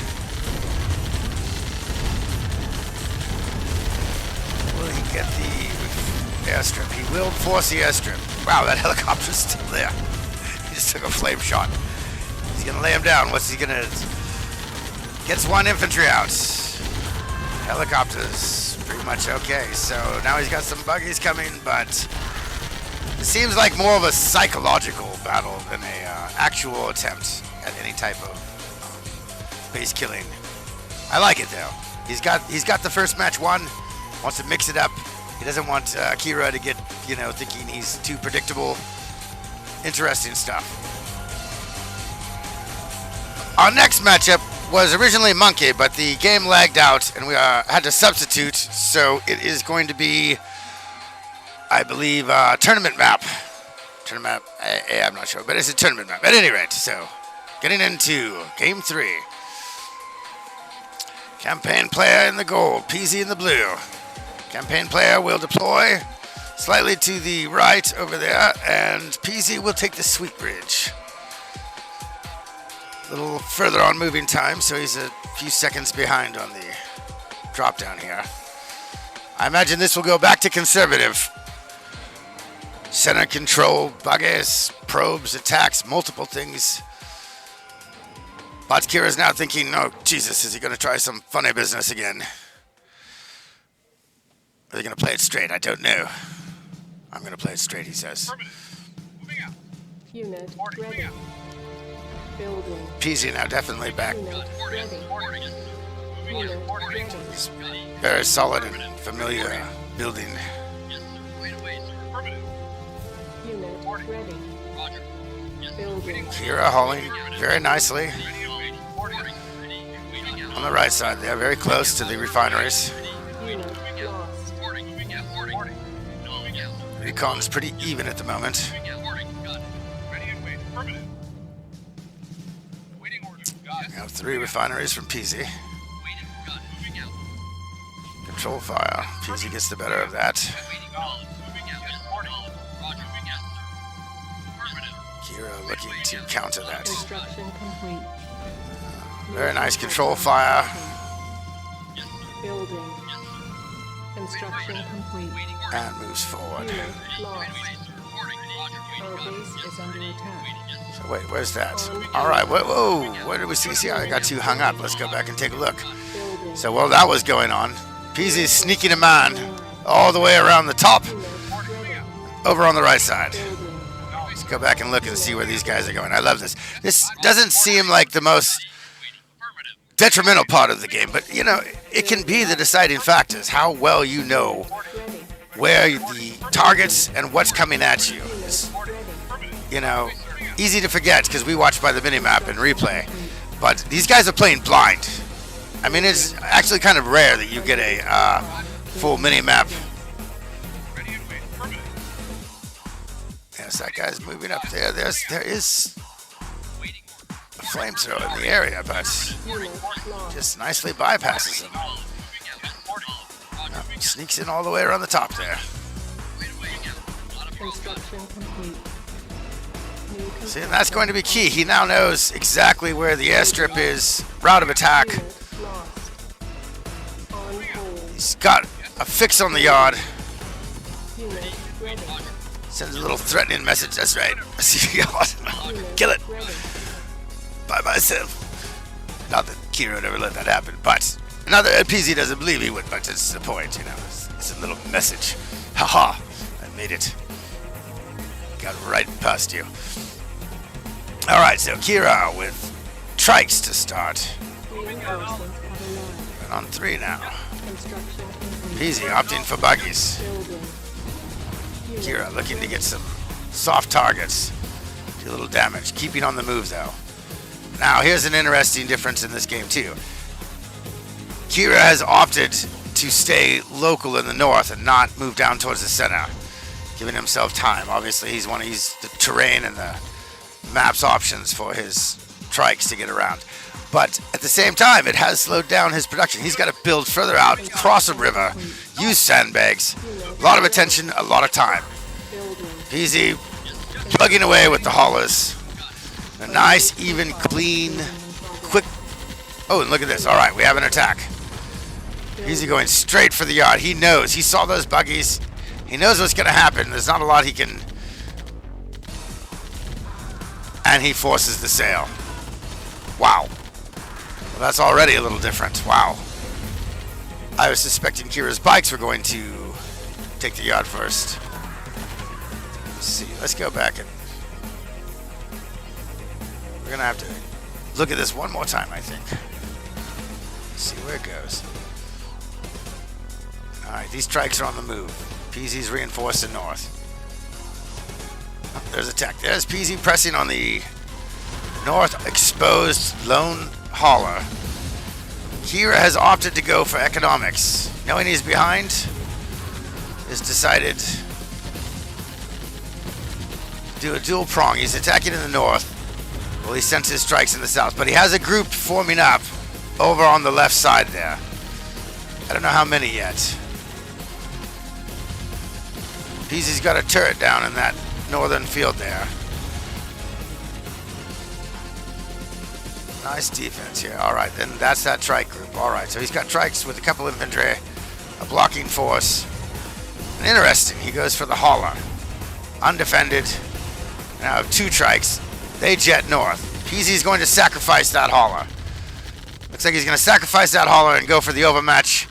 Will he get the airstrip? He will force the airstrip. Wow, that helicopter's still there. He just took a flame shot. He's gonna lay him down. What's he gonna... Gets 1 infantry out. Helicopter's pretty much okay. So now he's got some buggies coming, but it seems like more of a psychological battle than a actual attempt at any type of base killing. I like it though. He's got the first match won. Wants to mix it up. He doesn't want Kira to get, thinking he's too predictable. Interesting stuff. Our next matchup was originally Monkey, but the game lagged out and we had to substitute. So it is going to be, I believe, tournament map. Tournament map, I'm not sure, but it's a tournament map. At any rate, so getting into Game 3. Campaign player in the gold, Peasy in the blue. Campaign player will deploy Slightly to the right over there, and Peasy will take the sweet bridge. A little further on moving time, so he's a few seconds behind on the drop down here. I imagine this will go back to conservative. Center control, buggies, probes, attacks, multiple things. But Kira's now thinking, oh, Jesus, is he going to try some funny business again? Are they going to play it straight? I don't know. I'm going to play it straight, he says. Moving out. Unit Reporting. Moving ready. out. Building. Peasy now definitely back. Unit ready. Reporting. Moving Unit in. Reporting. ready. Very solid and familiar building. Yes, sir. Wait away, sir. Affirmative. Unit ready. Roger. Yes, sir. Building. Kira hauling very nicely Ready and waiting. Reporting. Ready and waiting out. on the right side there, very close to the refineries. Unit lost. Reporting. Moving out. Reporting. Moving out. Recon's pretty even at the moment. Moving out. Reporting. Got it. Ready and waiting. Affirmative. Waiting order. Got it. We have 3 refineries from Peasy. Waiting. Got it. Moving out. Control fire. Peasy gets the better of that. Waiting. Knowledge. Moving out. Yes, reporting. Roger. Moving out, sir. Affirmative. Kira looking to counter that. Construction complete. Very nice control fire. Yes, sir. Building. Yes, sir. Construction complete. Waiting order. And moves forward. Unit lost. Waiting, sir. Reporting. Roger. Our Waiting. Got it. base Yes, is sir. under Waiting. attack. Waiting. Yes, sir. So wait, where's that? All right, whoa, where did we see? I got too hung up. Let's go back and take a look. Building. So while that was going on, Peasy's sneaking a man all the way around the top, Unit ready. over on the right side. Building. Let's go back and look and see where these guys are going. I love this. This doesn't seem like the most detrimental part of the game, but you know, it can be the deciding factors. How well you know Ready. where the targets and what's coming at you. It's, you know, easy to forget because we watch by the minimap and replay. But these guys are playing blind. I mean, it's actually kind of rare that you get a full minimap. Yes, that guy's moving up there. There is a flamethrower in the area, but Unit lost. just nicely bypasses him. Sneaks in all the way around the top there. Construction complete. New See, and that's going to be key. He now knows exactly where the airstrip is, route of attack. Unit lost. On hold. He's got a fix on the yard. Unit ready. Sends a little threatening message. That's right. I see the yard. Kill it Ready. by myself. Not that Kira would ever let that happen, but another NPC doesn't believe he would, but it's the point, you know. It's a little message. Haha, I made it. Got right past you. All right, so Kira with trikes to start. Reinforcements have arrived. We're on 3 now. Construction complete. Peasy opting for buggies. Building. Unit Kira looking to get some soft targets. Do a little damage. Keeping on the move, though. Now, here's an interesting difference in this game, too. Kira has opted to stay local in the north and not move down towards the center, giving himself time. Obviously, he's the terrain and the map's options for his trikes to get around. But at the same time, it has slowed down his production. He's got to build further out, cross a river, use sandbags. A lot of attention, a lot of time. building. Peasy plugging away with the haulers. A nice, even, clean, quick. Oh, and look at this. All right, we have an attack. Peasy going straight for the yard. He knows. He saw those buggies. He knows what's going to happen. There's not a lot he can. And he forces the sale. Wow. Well, that's already a little different. Wow. I was suspecting Kira's bikes were going to take the yard first. Let's see. Let's go back and we're gonna have to look at this one more time, I think. Let's see where it goes. All right, these trikes are on the move. Peasy's reinforced in north. Oh, there's attack. There's Peasy pressing on the north exposed lone hauler. Kira has opted to go for economics. Knowing he's behind, has decided to do a dual prong. He's attacking in the north. Well, he sent his strikes in the south, but he has a group forming up over on the left side there. I don't know how many yet. Peasy's got a turret down in that northern field there. Nice defense here. All right, then that's that trike group. All right, so he's got trikes with a couple infantry, a blocking force. And interesting, he goes for the hauler. Undefended. Now 2 trikes. They jet north. Peasy's going to sacrifice that hauler. Looks like he's going to sacrifice that hauler and go for the overmatch,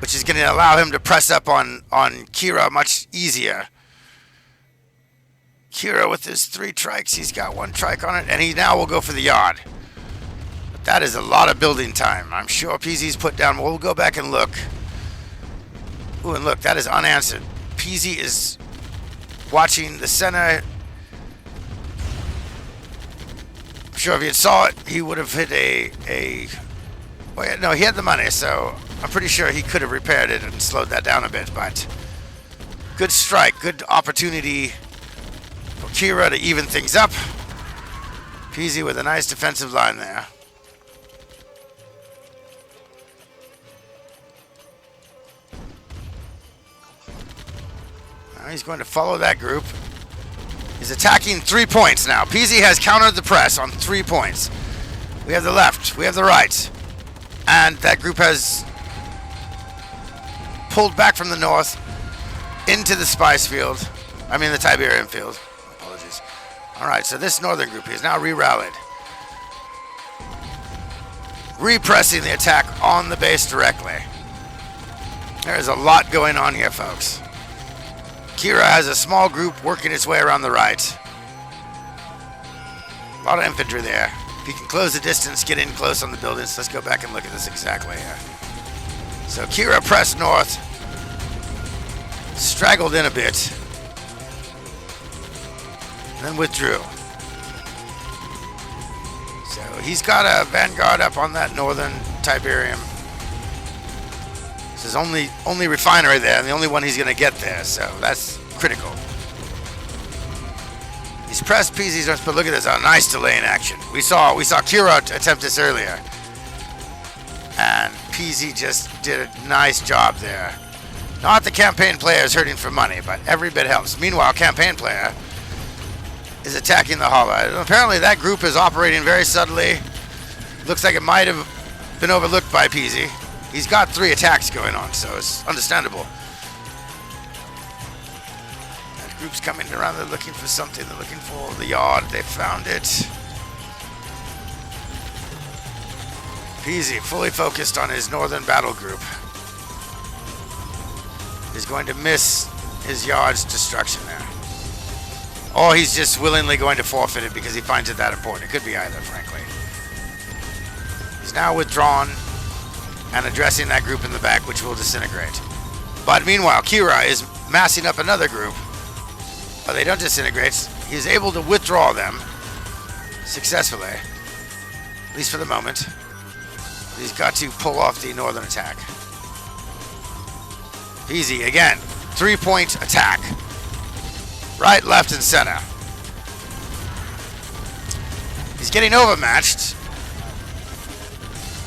which is going to allow him to press up on Kira much easier. Kira with his 3 trikes, he's got 1 trike on it, and he now will go for the yard. But that is a lot of building time. I'm sure Peasy's put down. We'll go back and look. Ooh, and look, that is unanswered. Peasy is watching the center. I'm sure if he had saw it, he would have hit well, yeah, no, he had the money, so I'm pretty sure he could have repaired it and slowed that down a bit, but good strike, good opportunity for Kira to even things up. Peasy with a nice defensive line there. Now he's going to follow that group. He's attacking 3 points now. Peasy has countered the press on 3 points. We have the left, we have the right, and that group has pulled back from the north into the spice field. I mean the Tiberium field. Apologies. All right, so this northern group is now re-rallied. Repressing the attack on the base directly. There's a lot going on here, folks. Kira has a small group working its way around the right. A lot of infantry there. If he can close the distance, get in close on the buildings. Let's go back and look at this exactly here. So Kira pressed north, straggled in a bit, then withdrew. So he's got a vanguard up on that northern Tiberium. This is only refinery there, and the only one he's going to get there, so that's critical. He's pressed Peasy's, but look at this, a nice delay in action. We saw Kira attempt this earlier, and Peasy just did a nice job there. Not the campaign player is hurting for money, but every bit helps. Meanwhile, campaign player is attacking the hollow. Apparently that group is operating very subtly. Looks like it might have been overlooked by Peasy. He's got 3 attacks going on, so it's understandable. That group's coming around, they're looking for something. They're looking for the yard. They found it. Peasy, fully focused on his northern battle group. He's going to miss his yard's destruction there. Or he's just willingly going to forfeit it because he finds it that important. It could be either, frankly. He's now withdrawn and addressing that group in the back, which will disintegrate. But meanwhile, Kira is massing up another group. But they don't disintegrate. He's able to withdraw them successfully, at least for the moment. He's got to pull off the northern attack. Easy again. 3-point attack. Right, left, and center. He's getting overmatched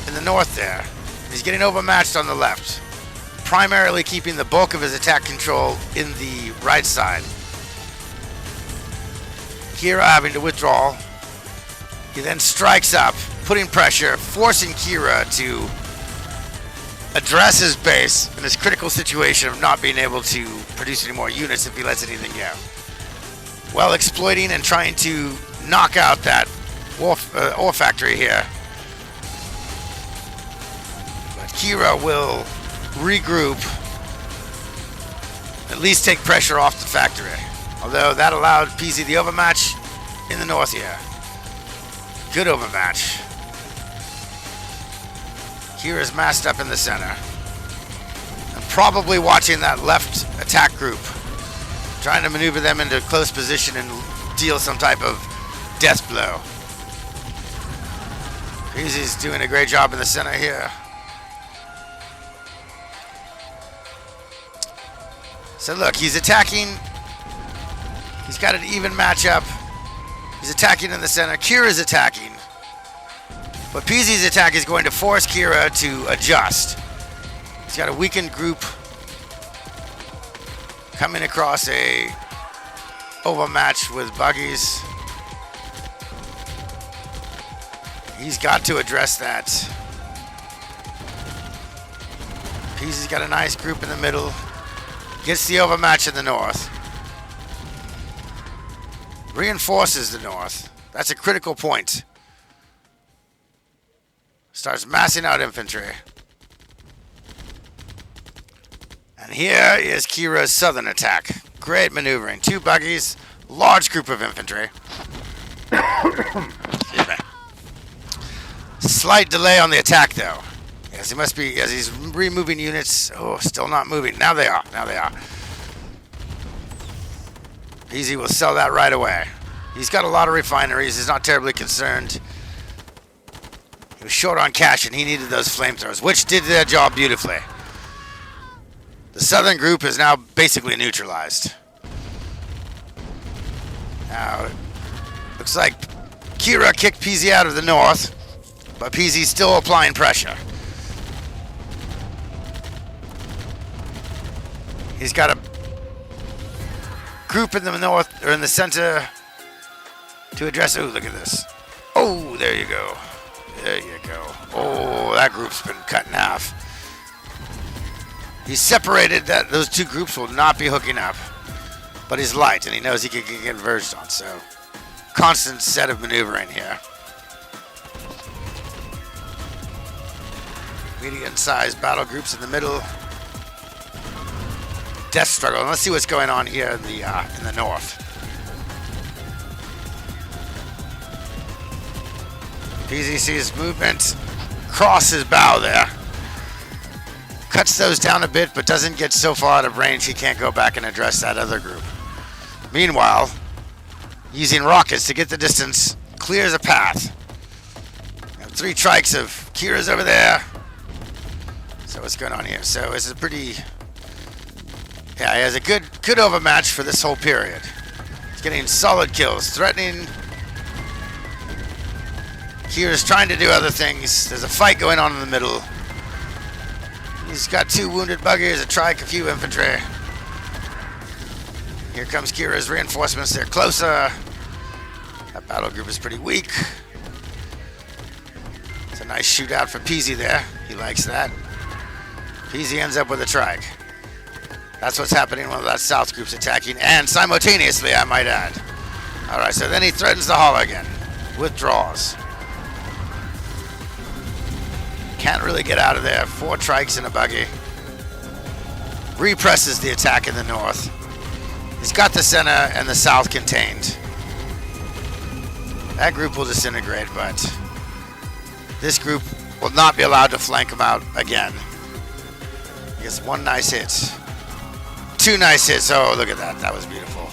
in the north there. He's getting overmatched on the left. Primarily keeping the bulk of his attack control in the right side. Kira having to withdraw. He then strikes up, putting pressure, forcing Kira to address his base in this critical situation of not being able to produce any more units if he lets anything go. While exploiting and trying to knock out that ore factory here. But Kira will regroup, at least take pressure off the factory. Although that allowed Peasy the overmatch in the north here. Good overmatch. Kira's massed up in the center. And probably watching that left attack group. Trying to maneuver them into close position and deal some type of death blow. Peasy's doing a great job in the center here. So look, he's attacking. He's got an even matchup. He's attacking in the center. Kira's attacking. But Peasy's attack is going to force Kira to adjust. He's got a weakened group coming across a overmatch with buggies. He's got to address that. Peasy's got a nice group in the middle. Gets the overmatch in the north. Reinforces the north. That's a critical point. Starts massing out infantry. And here is Kira's southern attack. Great maneuvering. 2 buggies, large group of infantry. Excuse me. Slight delay on the attack, though. Yes, he must be, as he's removing units. Oh, still not moving. Now they are. Now they are. Peasy will sell that right away. He's got a lot of refineries. He's not terribly concerned. He was short on cash, and he needed those flamethrowers, which did their job beautifully. The southern group is now basically neutralized. Now, looks like Kira kicked Peasy out of the north, but Peasy's still applying pressure. He's got a group in the north, or in the center, to address. Oh, look at this. Oh, there you go. There you go. Oh, that group's been cut in half. He's separated that those 2 groups will not be hooking up. But he's light, and he knows he can get converged on, so constant set of maneuvering here. Medium-sized battle groups in the middle. Death struggle. And let's see what's going on here in the north. Peasy sees movement cross his bow there. Cuts those down a bit, but doesn't get so far out of range he can't go back and address that other group. Meanwhile, using rockets to get the distance, clears a path. 3 trikes of Kira's over there. So what's going on here? So this is a pretty... Yeah, he has a good overmatch for this whole period. He's getting solid kills, threatening. Kira's trying to do other things. There's a fight going on in the middle. He's got 2 wounded buggies, a trike, a few infantry. Here comes Kira's reinforcements. They're closer. That battle group is pretty weak. It's a nice shootout for Peasy there. He likes that. Peasy ends up with a trike. That's what's happening when that south group's attacking, and simultaneously, I might add. Alright, so then he threatens the hollow again. Withdraws. Can't really get out of there. 4 trikes and a buggy. Represses the attack in the north. He's got the center and the south contained. That group will disintegrate, but this group will not be allowed to flank him out again. He gets 1 nice hit. 2 nice hits. Oh, look at that. That was beautiful.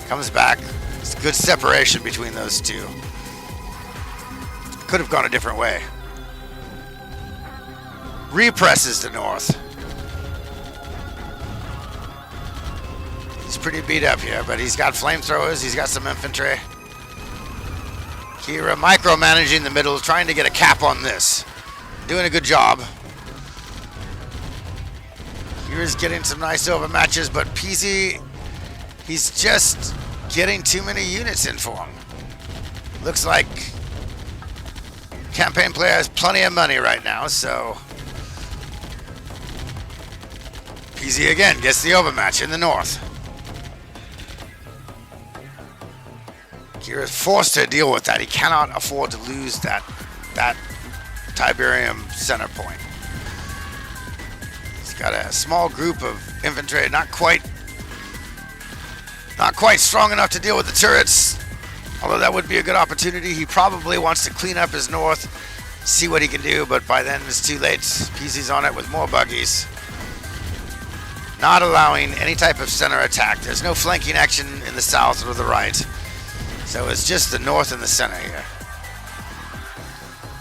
Comes back. It's good separation between those 2. Could have gone a different way. Represses the north. He's pretty beat up here, but he's got flamethrowers. He's got some infantry. Kira micromanaging the middle, trying to get a cap on this. Doing a good job. Kira's getting some nice overmatches, but Peasy, he's just getting too many units in for him. Looks like campaign player has plenty of money right now, so Peasy again gets the overmatch in the north. Kira's forced to deal with that. He cannot afford to lose that Tiberium center point. He's got a small group of infantry, not quite strong enough to deal with the turrets. Although that would be a good opportunity. He probably wants to clean up his north, see what he can do, but by then it's too late. Peasy's on it with more buggies. Not allowing any type of center attack. There's no flanking action in the south or the right. So it's just the north and the center here.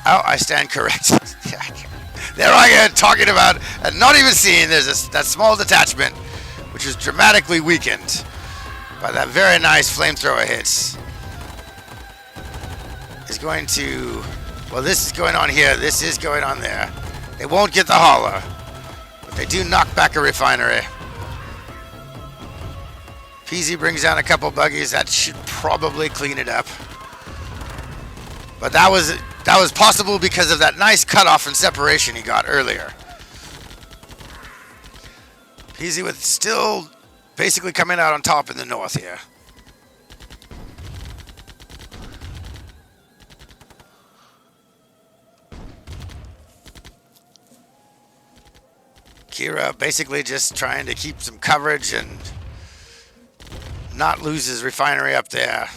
Oh, I stand correct. There I am talking about, and not even seeing, there's that small detachment, which is dramatically weakened by that very nice flamethrower hits. Is going to, well, this is going on here, this is going on there. They won't get the hollow, but they do knock back a refinery. Peasy brings down a couple buggies. That should probably clean it up. But that was possible because of that nice cutoff and separation he got earlier. Peasy with still basically coming out on top in the north here. Kira basically just trying to keep some coverage and not lose his refinery up there.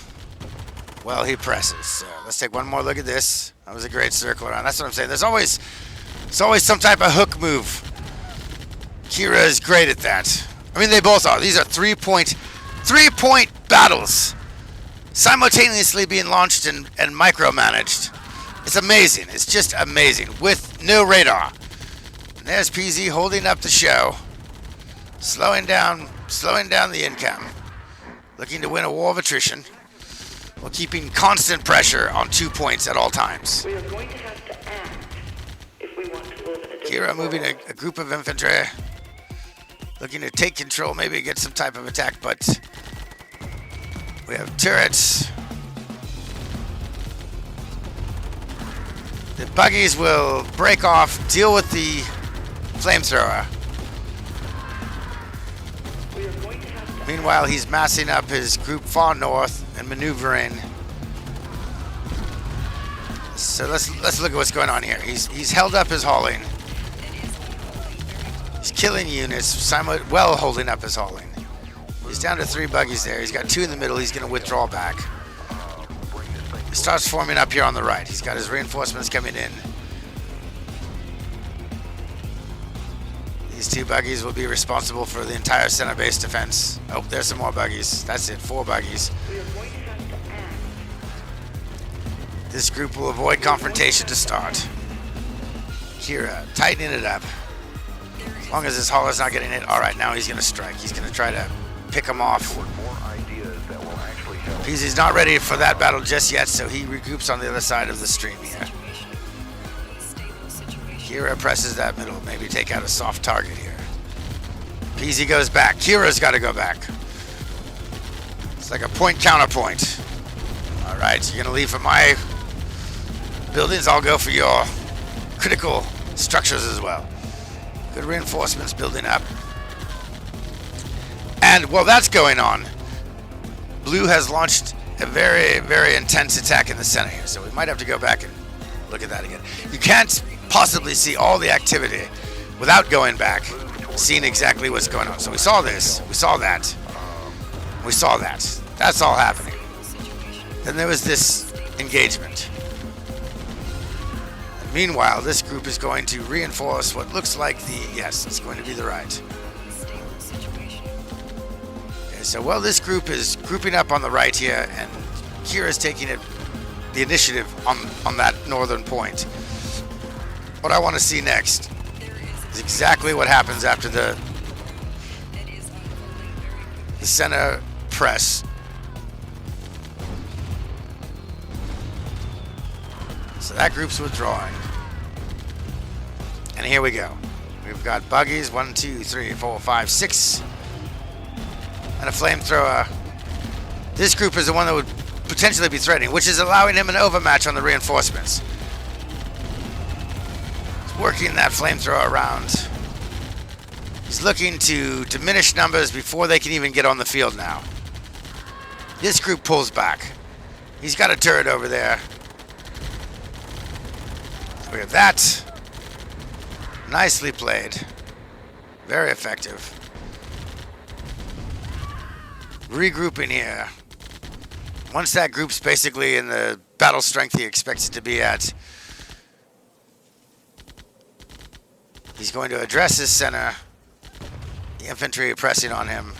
Well, he presses. So let's take one more look at this. That was a great circle around. That's what I'm saying. There's always some type of hook move. Kira is great at that. I mean, they both are. These are three-point battles simultaneously being launched and micromanaged. It's amazing. It's just amazing with no radar. And there's Peasy holding up the show, slowing down the income, looking to win a war of attrition, while keeping constant pressure on 2 points at all times. We are going to have to act if we want to live in a different Kira moving world. a group of infantry, looking to take control, maybe get some type of attack, but we have turrets. The buggies will break off, deal with the flamethrower. We are going to have to Meanwhile, he's massing up his group far north and maneuvering. So let's look at what's going on here. He's held up his hauling. He's killing units, well holding up his hauling. He's down to 3 buggies there. He's got 2 in the middle. He's going to withdraw back. He starts forming up here on the right. He's got his reinforcements coming in. These 2 buggies will be responsible for the entire center base defense. Oh, there's some more buggies. That's it, 4 buggies. we are going to have to act. This group will avoid confrontation to start. Kira, tightening it up. As long as his hauler's not getting hit. Alright, now he's going to strike. He's going to try to pick him off. Peasy's not ready for that battle just yet, so he regroups on the other side of the stream here. Kira presses that middle, maybe take out a soft target here. Peasy goes back. Kira's got to go back. It's like a point counterpoint. All right, you're going to leave for my buildings. I'll go for your critical structures as well. Good reinforcements building up. And while that's going on, Blue has launched a very, very intense attack in the center here. So we might have to go back and look at that again. You can't possibly see all the activity without going back, seeing exactly what's going on. So we saw this, we saw that, we saw that. That's all happening. Then there was this engagement. And meanwhile, this group is going to reinforce what looks like yes, it's going to be the right. Okay, so while this group is grouping up on the right here, and Kira's taking the initiative on that northern point. What I want to see next is exactly what happens after the center press. So that group's withdrawing. And here we go. We've got buggies, 1, 2, 3, 4, 5, 6, and a flamethrower. This group is the one that would potentially be threatening, which is allowing him an overmatch on the reinforcements. He's working that flamethrower around. He's looking to diminish numbers before they can even get on the field now. This group pulls back. He's got a turret over there. We have that. Nicely played. Very effective. Regrouping here. Once that group's basically in the battle strength he expects it to be at, he's going to address his center. The infantry pressing on him.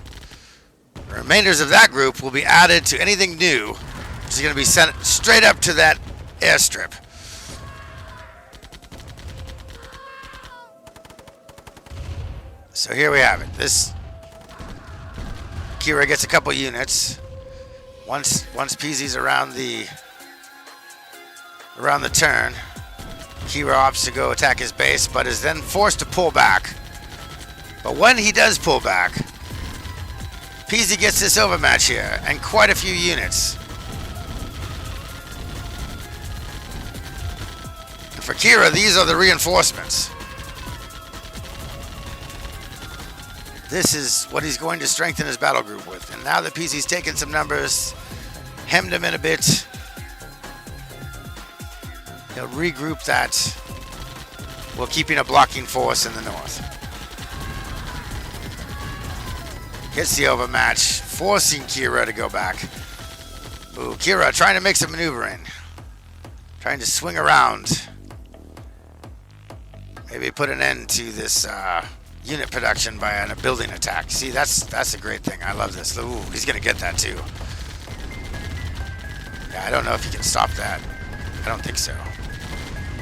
The remainders of that group will be added to anything new, which is going to be sent straight up to that airstrip. So here we have it. This Kira gets a couple units. Once Peasy's around the turn, Kira opts to go attack his base, but is then forced to pull back. But when he does pull back, Peasy gets this overmatch here, and quite a few units. And for Kira, these are the reinforcements. This is what he's going to strengthen his battle group with. And now that Peasy's taken some numbers, hemmed him in a bit, he'll regroup that while keeping a blocking force in the north. Gets the overmatch, forcing Kira to go back. Ooh, Kira trying to make some maneuvering. Trying to swing around. Maybe put an end to this unit production by a building attack. See, that's a great thing. I love this. Ooh, he's going to get that too. Yeah, I don't know if he can stop that. I don't think so.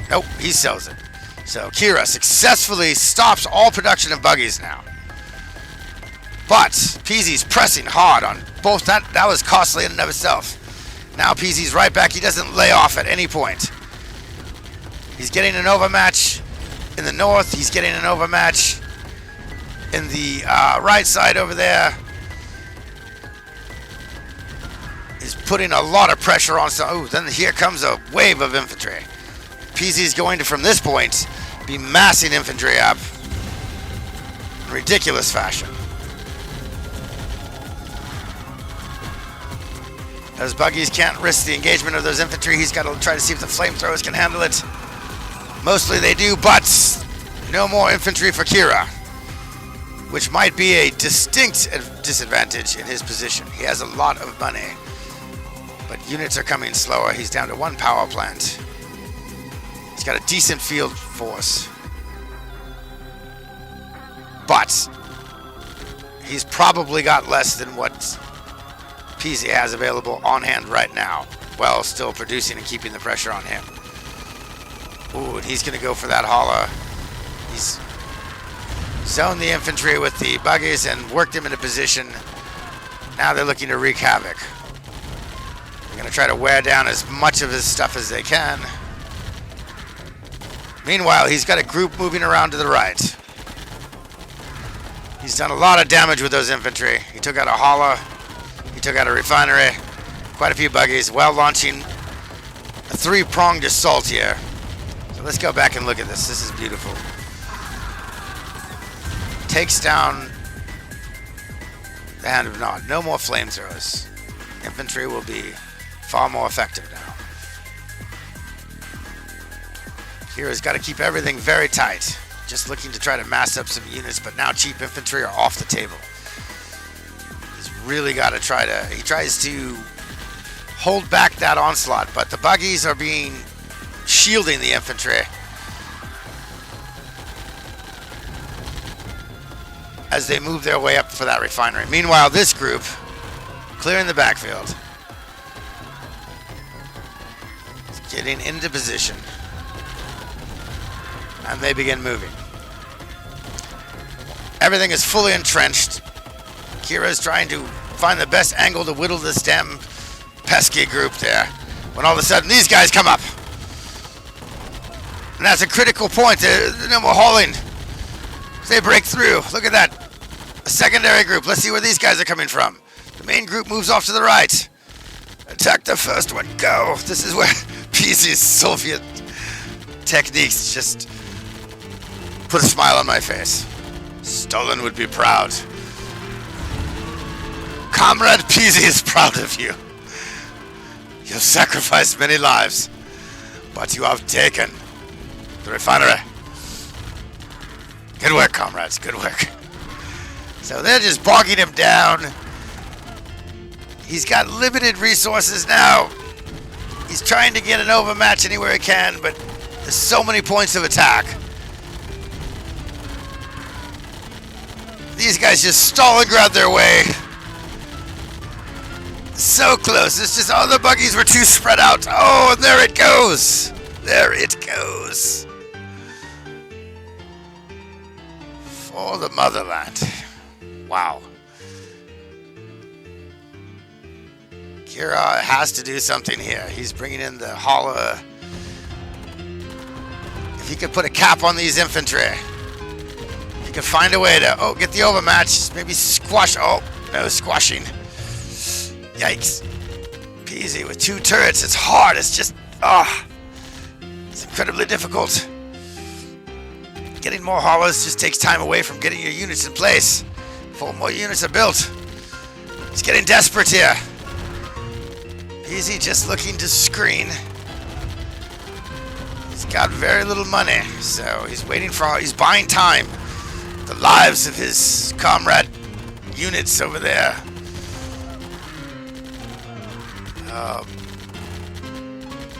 Nope, he sells it. So Kira successfully stops all production of buggies now. But Peasy's pressing hard on both. That was costly in and of itself. Now Peasy's right back. He doesn't lay off at any point. He's getting an overmatch in the north. He's getting an overmatch in the right side over there. He's putting a lot of pressure on some. Oh, then here comes a wave of infantry. Peasy's going to, from this point, be massing infantry up in ridiculous fashion. Those buggies can't risk the engagement of those infantry. He's got to try to see if the flamethrowers can handle it. Mostly they do, but no more infantry for Kira, which might be a distinct disadvantage in his position. He has a lot of money, but units are coming slower. He's down to one power plant. He's got a decent field force, but he's probably got less than what Peasy has available on hand right now, while still producing and keeping the pressure on him. Ooh, and he's going to go for that holler. He's zoned the infantry with the buggies and worked him into position. Now they're looking to wreak havoc. They're going to try to wear down as much of his stuff as they can. Meanwhile, he's got a group moving around to the right. He's done a lot of damage with those infantry. He took out a holler. He took out a refinery. Quite a few buggies while launching a three-pronged assault here. So let's go back and look at this. This is beautiful. Takes down the Hand of Nod. No more flamethrowers. Infantry will be far more effective now. Kira's got to keep everything very tight. Just looking to try to mass up some units, but now cheap infantry are off the table. He's really got to try to... He tries to hold back that onslaught, but the buggies are shielding the infantry as they move their way up for that refinery. Meanwhile, this group clearing the backfield. Getting into position. And they begin moving. Everything is fully entrenched. Kira's trying to find the best angle to whittle this damn pesky group there. When all of a sudden these guys come up. And that's a critical point. They're no more hauling. They break through. Look at that. A secondary group. Let's see where these guys are coming from. The main group moves off to the right. Attack the first one. Go. This is where Peasy's Soviet techniques just put a smile on my face. Stalin would be proud. Comrade Peasy is proud of you. You've sacrificed many lives, but you have taken the refinery. Good work, comrades. Good work. So they're just bogging him down. He's got limited resources now. He's trying to get an overmatch anywhere he can, but there's so many points of attack. These guys just stall and grab their way. So close. It's just, oh, the buggies were too spread out. Oh, and there it goes. There it goes. For the motherland. Wow. Kira has to do something here. He's bringing in the holler. If he could put a cap on these infantry. He could find a way to, get the overmatch. Maybe squash. Oh, no squashing. Yikes. Peasy with 2 turrets. It's hard. It's just, it's incredibly difficult. Getting more hollows just takes time away from getting your units in place before more units are built. He's getting desperate here. Peasy just looking to screen. He's got very little money, so he's buying time. The lives of his comrade units over there.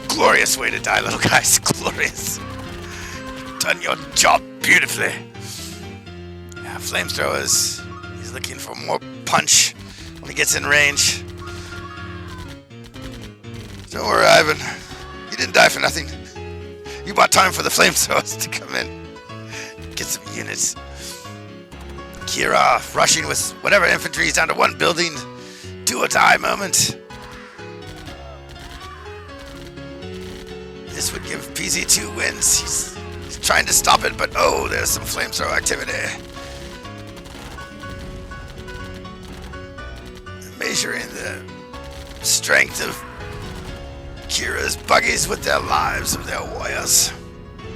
Glorious way to die, little guys. Glorious. You've done your job beautifully. Yeah, flamethrowers. He's looking for more punch when he gets in range. Don't worry, Ivan. You didn't die for nothing. You bought time for the flamethrowers to come in. Get some units. Kira rushing with whatever infantry is down to 1 building. Do or die moment. This would give Peasy 2 wins. He's trying to stop it, but oh, there's some flamethrower activity. Measuring the strength of Kira's buggies with their lives of their warriors.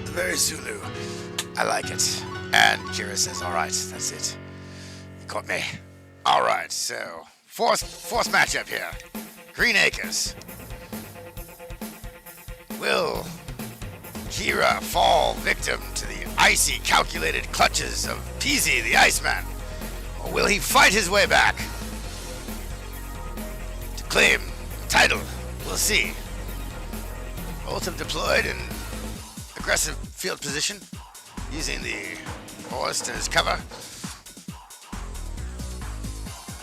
Very Zulu. I like it. And Kira says, all right, that's it. You caught me. All right, so fourth matchup here. Green Acres. Will Kira fall victim to the icy, calculated clutches of Peasy, the Iceman? Or will he fight his way back to claim the title? We'll see. Both have deployed in aggressive field position, using the forest as cover.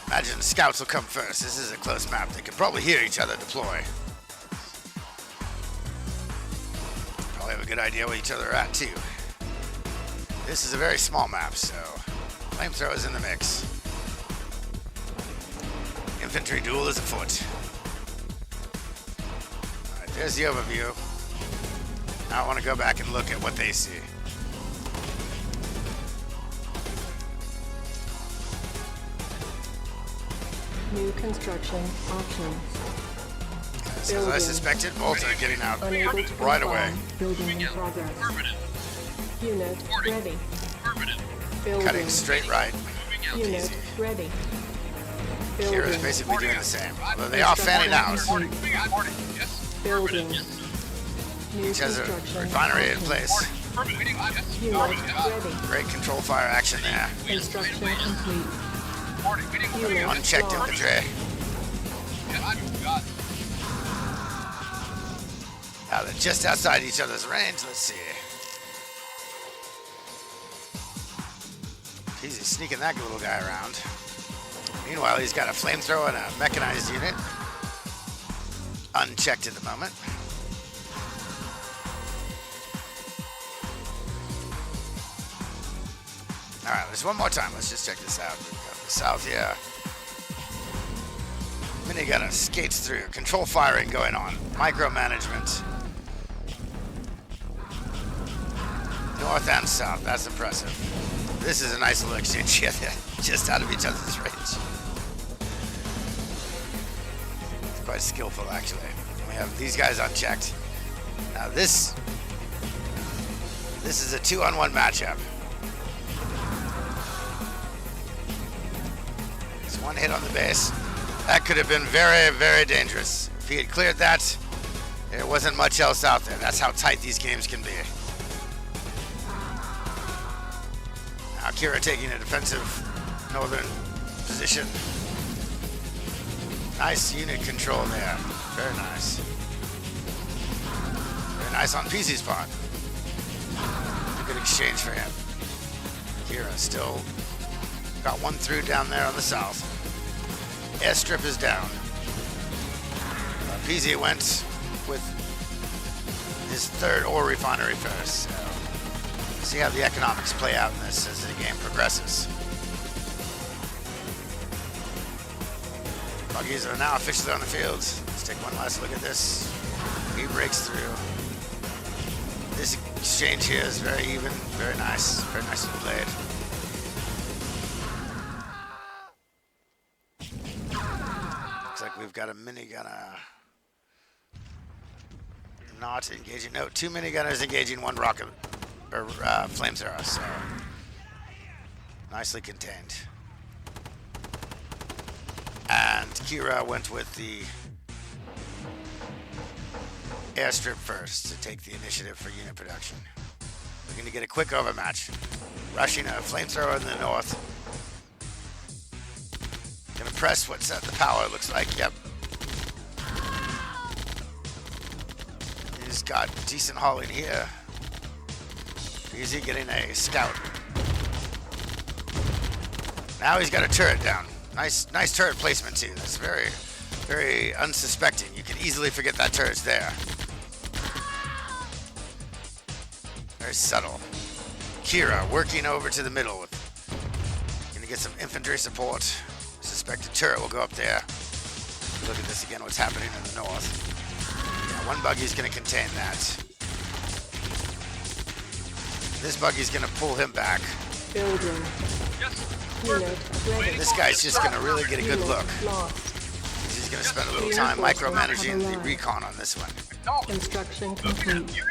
Imagine the scouts will come first. This is a close map. They can probably hear each other deploy. Probably have a good idea where each other are at too. This is a very small map, so flamethrowers in the mix. Infantry duel is afoot. Alright, there's the overview. Now I want to go back and look at what they see. New construction options. As I suspected, both are getting out Unable to right confirm. away. Building in progress. Affirmative. Unit ready. Affirmative. Building. Cutting straight right. Unit Easy. ready. Kira's Building. basically doing the same, although they are fanning out. Reporting. Reporting. Yes. Building. Yes. New Each has a construction refinery in options. place. Affirmative. Yes. Unit ready. Great control fire action there. Construction complete. Reporting. Waiting. Unit Unchecked lost. infantry. Got. Now they're just outside each other's range. Let's see. He's sneaking that little guy around. Meanwhile, he's got a flamethrower and a mechanized unit. Unchecked at the moment. All right, there's one more time. Let's just check this out. We've got the south here. Minigunner skates through. Control firing going on. Micromanagement. North and south. That's impressive. This is a nice little exchange here. Just out of each other's range. It's quite skillful, actually. We have these guys unchecked. Now this is a 2-on-1 matchup. There's one hit on the base. That could have been very, very dangerous. If he had cleared that, there wasn't much else out there. That's how tight these games can be. Now Kira taking a defensive northern position. Nice unit control there. Very nice. Very nice on Peasy's part. A good exchange for him. Kira still got one through down there on the south. Airstrip is down. Peasy went with his third ore refinery first. So see how the economics play out in this as the game progresses. Buggies are now officially on the field. Let's take one last look at this. He breaks through. This exchange here is very even, very nice. Very nicely played. we've got a minigunner not engaging. No, 2 minigunners engaging 1 rocket or flamethrower. So nicely contained. And Kira went with the airstrip first to take the initiative for unit production. We're going to get a quick overmatch. Rushing a flamethrower in the north. Gonna press what's at the power, looks like. Yep. He's got decent hauling here. Easy getting a scout. Now he's got a turret down. Nice turret placement too. That's very, very unsuspecting. You can easily forget that turret's there. Very subtle. Kira working over to the middle. Gonna get some infantry support. Suspected turret will go up there. Look at this again, what's happening in the north. Yeah, 1 buggy's gonna contain that. This buggy's gonna pull him back. Building. Yes. Unit ready. This guy's just gonna really get a good Unit look. lost. He's gonna spend a little time micromanaging the recon on this one. Construction complete.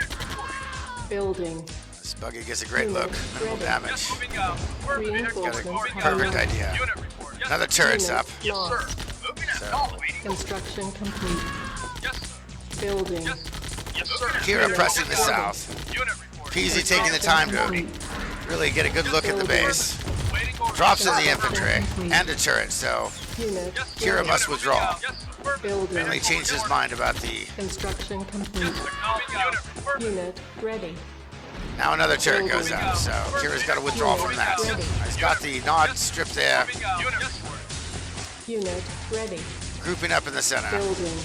Building. This buggy gets a great look. Minimal damage. Moving out. We're moving out. Reinforcements have Perfect arrived. idea. Unit report. Yes, Another turret's Unit up. yes, sir. lost. Moving out. So- All waiting. Construction complete. Yes, sir. Building. Yes. Yes, sir. Kira pressing the south. Unit report. Peasy taking the time to really get a good look at the base. Drops in the infantry and a turret, so Unit Kira ready. must withdraw. Yes, sir. Building. And he changed his mind about the... Construction complete. Unit report. Unit ready. Now another turret goes up, so Kira's got to withdraw from that. He's got the nod strip there, Unit report. Unit ready. grouping up in the center. Building.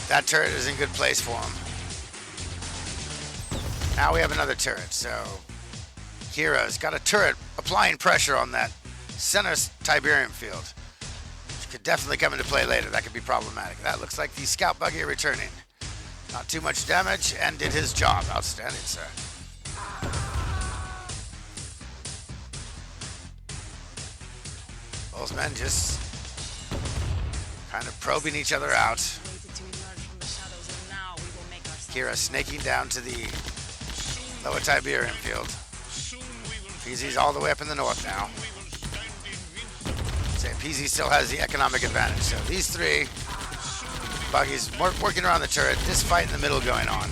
That turret is in good place for him. Now we have another turret, so Kira's got a turret applying pressure on that center Tiberium field, which could definitely come into play later. That could be problematic. That looks like the scout buggy returning. Not too much damage and did his job. Outstanding, sir. Both men just kind of probing each other out. Kira snaking down to the lower Tiberium field. Peasy's all the way up in the north now. Say Peasy still has the economic advantage. So these 3 buggies working around the turret. This fight in the middle going on.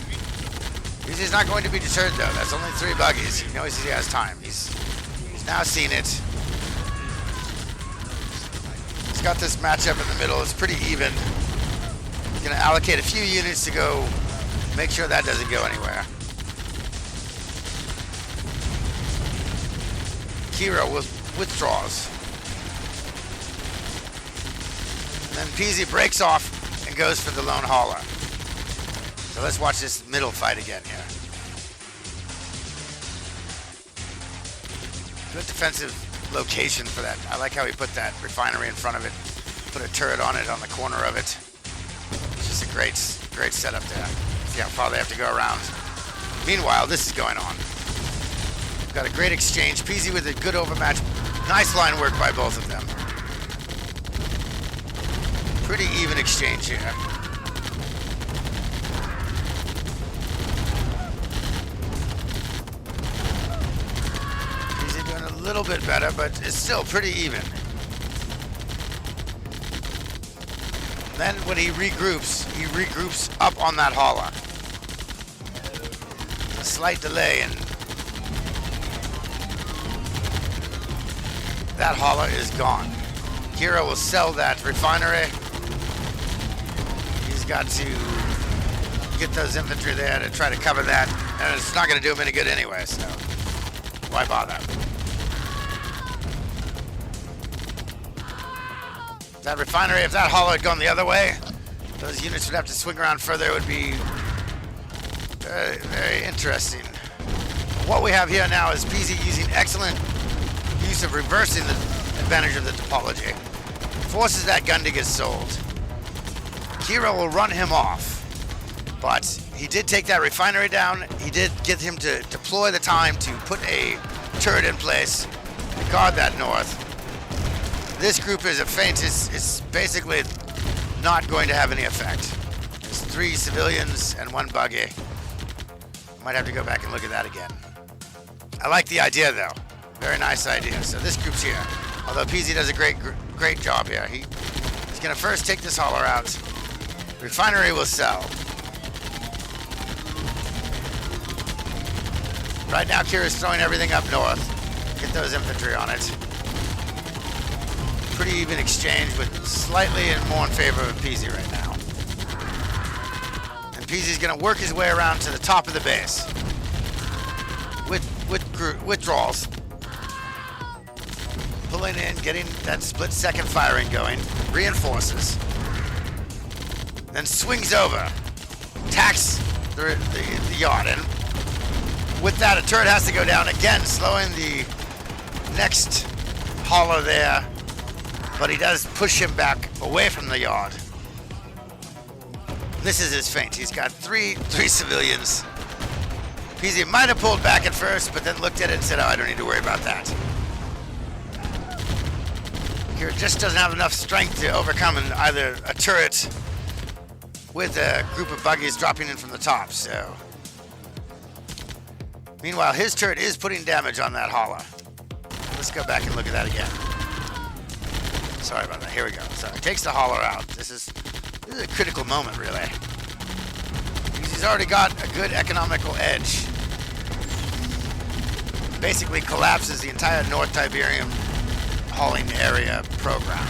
Peasy's not going to be deterred though. That's only 3 buggies. He knows he has time. He's now seen it. He's got this matchup in the middle. It's pretty even. He's going to allocate a few units to go make sure that doesn't go anywhere. Kira withdraws. And then Peasy breaks off and goes for the lone hauler. So let's watch this middle fight again here. Good defensive location for that. I like how he put that refinery in front of it. Put a turret on it on the corner of it. It's just a great setup there. See how far they have to go around. Meanwhile, this is going on. We've got a great exchange. Peasy with a good overmatch. Nice line work by both of them. Pretty even exchange here. Peasy doing a little bit better, but it's still pretty even. Then when he regroups up on that hauler. A slight delay and that hauler is gone. Kira will sell that refinery. He's got to get those infantry there to try to cover that, and it's not going to do him any good anyway, so why bother? That refinery, if that hauler had gone the other way, those units would have to swing around further. It would be very, very interesting. What we have here now is Peasy using excellent use of reversing the advantage of the topology. Forces that gun to get sold. Kira will run him off, but he did take that refinery down. He did get him to deploy the time to put a turret in place to guard that north. This group is a feint. It's basically not going to have any effect. There's 3 civilians and 1 buggy. Might have to go back and look at that again. I like the idea though. Very nice idea. So this group's here. Although Peasy does a great job here. He's gonna first take this hauler out. Refinery will sell. Right now Kira's throwing everything up north. Get those infantry on it. Pretty even exchange with slightly more in favor of Peasy right now. And Peasy's gonna work his way around to the top of the base. With withdrawals. Pulling in, getting that split second firing going. Reinforces. Then swings over. Attacks the yard. And with that, a turret has to go down again, slowing the next hauler there. But he does push him back away from the yard. This is his feint. He's got three civilians. Peasy might have pulled back at first, but then looked at it and said, oh, I don't need to worry about that. Kira just doesn't have enough strength to overcome either a turret with a group of buggies dropping in from the top, so. Meanwhile, his turret is putting damage on that hauler. Let's go back and look at that again. Sorry about that. Here we go. So he takes the hauler out. This is a critical moment, really. Because he's already got a good economical edge. Basically collapses the entire North Tiberium hauling area program.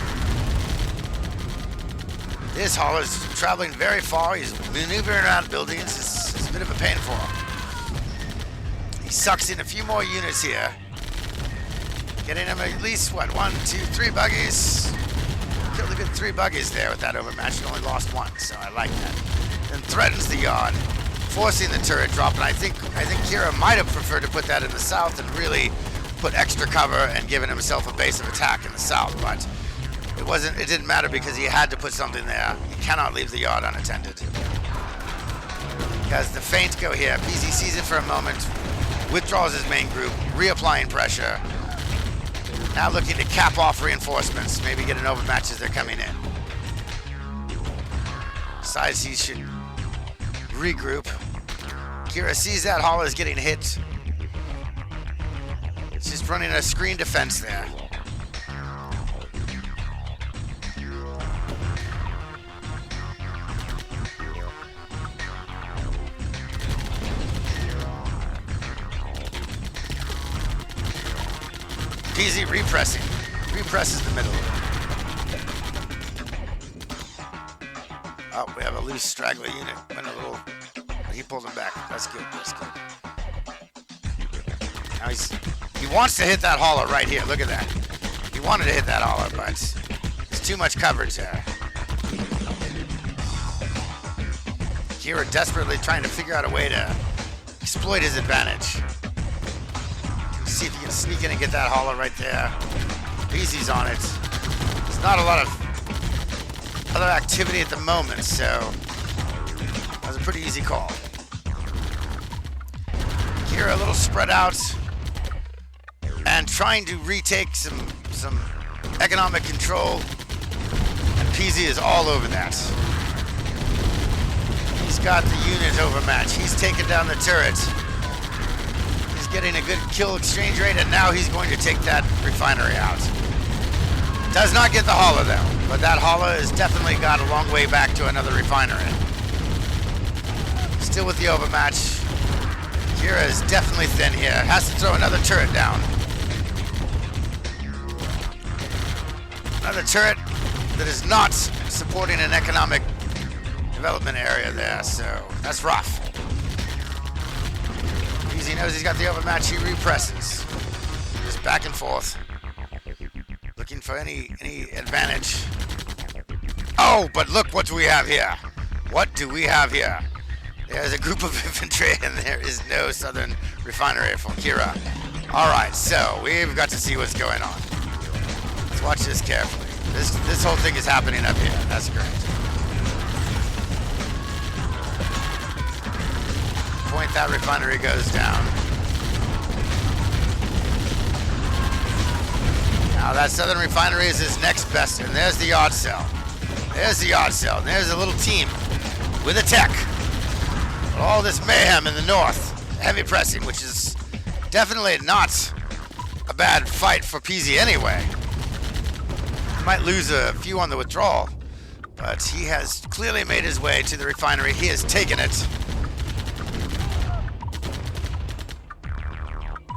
This hauler's traveling very far. He's maneuvering around buildings. It's a bit of a pain for him. He sucks in a few more units here. Getting him at least, what, 1, 2, 3 buggies. Killed a good 3 buggies there with that overmatch. He only lost 1, so I like that. Then threatens the yard, forcing the turret drop. And I think Kira might have preferred to put that in the south and really put extra cover and given himself a base of attack in the south. But it didn't matter because he had to put something there. He cannot leave the yard unattended. Because the feints go here. Peasy sees it for a moment, withdraws his main group, reapplying pressure. Now looking to cap off reinforcements, maybe get an overmatch as they're coming in. Decides he should regroup. Kira sees that hauler is getting hit. It's just running a screen defense there. Peasy represses the middle. Oh, we have a loose straggler unit. He pulled him back. That's good. Now he wants to hit that hauler right here. Look at that. He wanted to hit that hauler, but it's too much coverage there. Kira desperately trying to figure out a way to exploit his advantage. See if he can sneak in and get that hauler right there. Peasy's on it. There's not a lot of other activity at the moment, so that was a pretty easy call. Kira a little spread out and trying to retake some economic control, and Peasy is all over that. He's got the unit overmatch. He's taken down the turret. Getting a good kill exchange rate, and now he's going to take that refinery out. Does not get the hauler though, but that hauler has definitely got a long way back to another refinery. Still with the overmatch. Kira is definitely thin here. Has to throw another turret down. Another turret that is not supporting an economic development area there, so that's rough. He knows he's got the overmatch, he represses. Just back and forth. Looking for any advantage. Oh, but look what do we have here. What do we have here? There's a group of infantry and there is no southern refinery for Kira. Alright, so we've got to see what's going on. Let's watch this carefully. This whole thing is happening up here. That's great. Point that refinery goes down. Now that southern refinery is his next best, and there's the yard cell. There's the yard cell, and there's a little team with a tech. But all this mayhem in the north, heavy pressing, which is definitely not a bad fight for Peasy anyway. He might lose a few on the withdrawal, but he has clearly made his way to the refinery. He has taken it.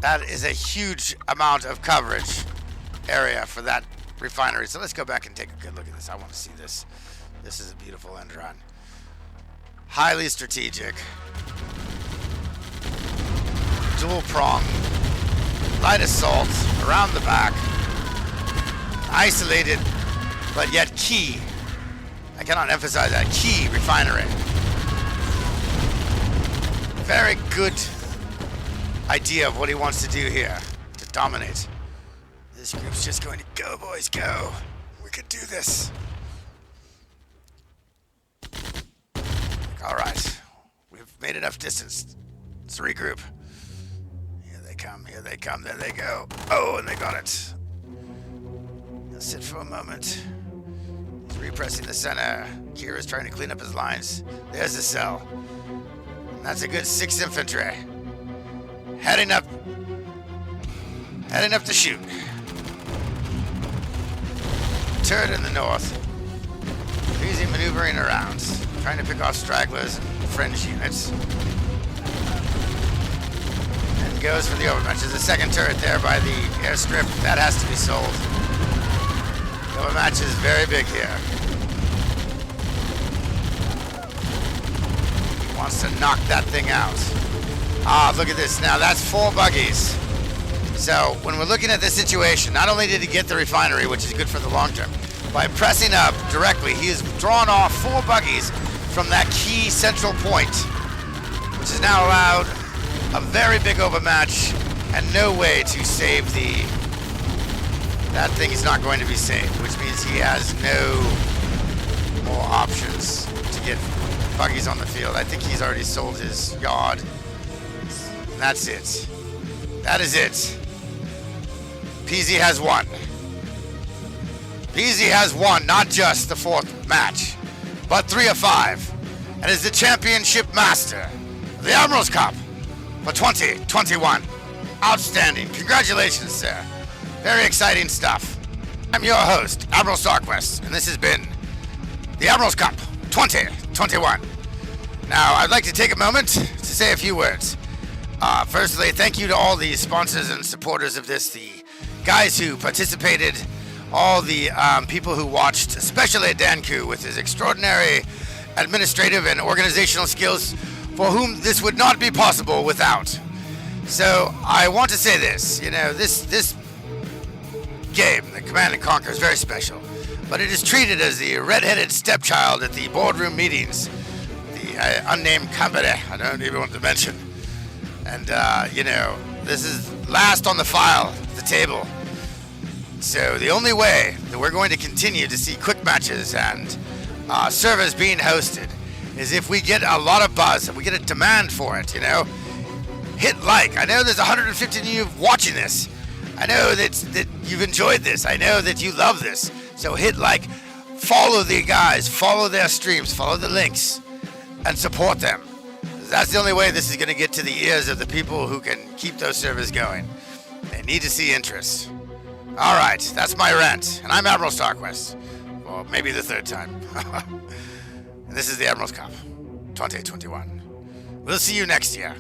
That is a huge amount of coverage area for that refinery. So let's go back and take a good look at this. I want to see this. This is a beautiful end run. Highly strategic. Dual prong. Light assault around the back. Isolated, but yet key. I cannot emphasize that. Key refinery. Very good idea of what he wants to do here to dominate. This group's just going to go, boys, go. We could do this. All right, we've made enough distance. Let's regroup. Here they come, there they go. Oh, and they got it. He'll sit for a moment. He's repressing the center. Kira's trying to clean up his lines. There's the cell. And that's a good 6 infantry. Heading up to shoot. Turret in the north. Easy maneuvering around, trying to pick off stragglers and fringe units. And goes for the overmatch. There's a second turret there by the airstrip. That has to be sold. The overmatch is very big here. He wants to knock that thing out. Ah, look at this. Now that's 4 buggies. So when we're looking at this situation, not only did he get the refinery, which is good for the long term, by pressing up directly, he has drawn off 4 buggies from that key central point, which has now allowed a very big overmatch and no way to save the... That thing is not going to be saved, which means he has no more options to get buggies on the field. I think he's already sold his yard. That's it. That is it. Peasy has won. Peasy has won not just the 4th match, but 3 of 5, and is the championship master of the Admirals Cup for 2021. Outstanding. Congratulations, sir. Very exciting stuff. I'm your host, Admiral Starquest, and this has been the Admirals Cup 2021. Now, I'd like to take a moment to say a few words. Firstly, thank you to all the sponsors and supporters of this, the guys who participated, all the people who watched, especially Danku with his extraordinary administrative and organizational skills, for whom this would not be possible without. So I want to say this, you know, this game, the Command and Conquer, is very special, but it is treated as the red-headed stepchild at the boardroom meetings, the unnamed company I don't even want to mention. And, you know, this is last on the file, the table. So the only way that we're going to continue to see quick matches and servers being hosted is if we get a lot of buzz and we get a demand for it, you know. Hit like. I know there's 150 of you watching this. I know that you've enjoyed this. I know that you love this. So hit like, follow the guys, follow their streams, follow the links, and support them. That's the only way this is going to get to the ears of the people who can keep those servers going. They need to see interest. All right, that's my rant, and I'm Admiral Starquest. Well, maybe the 3rd time. And this is the Admirals Cup 2021. We'll see you next year.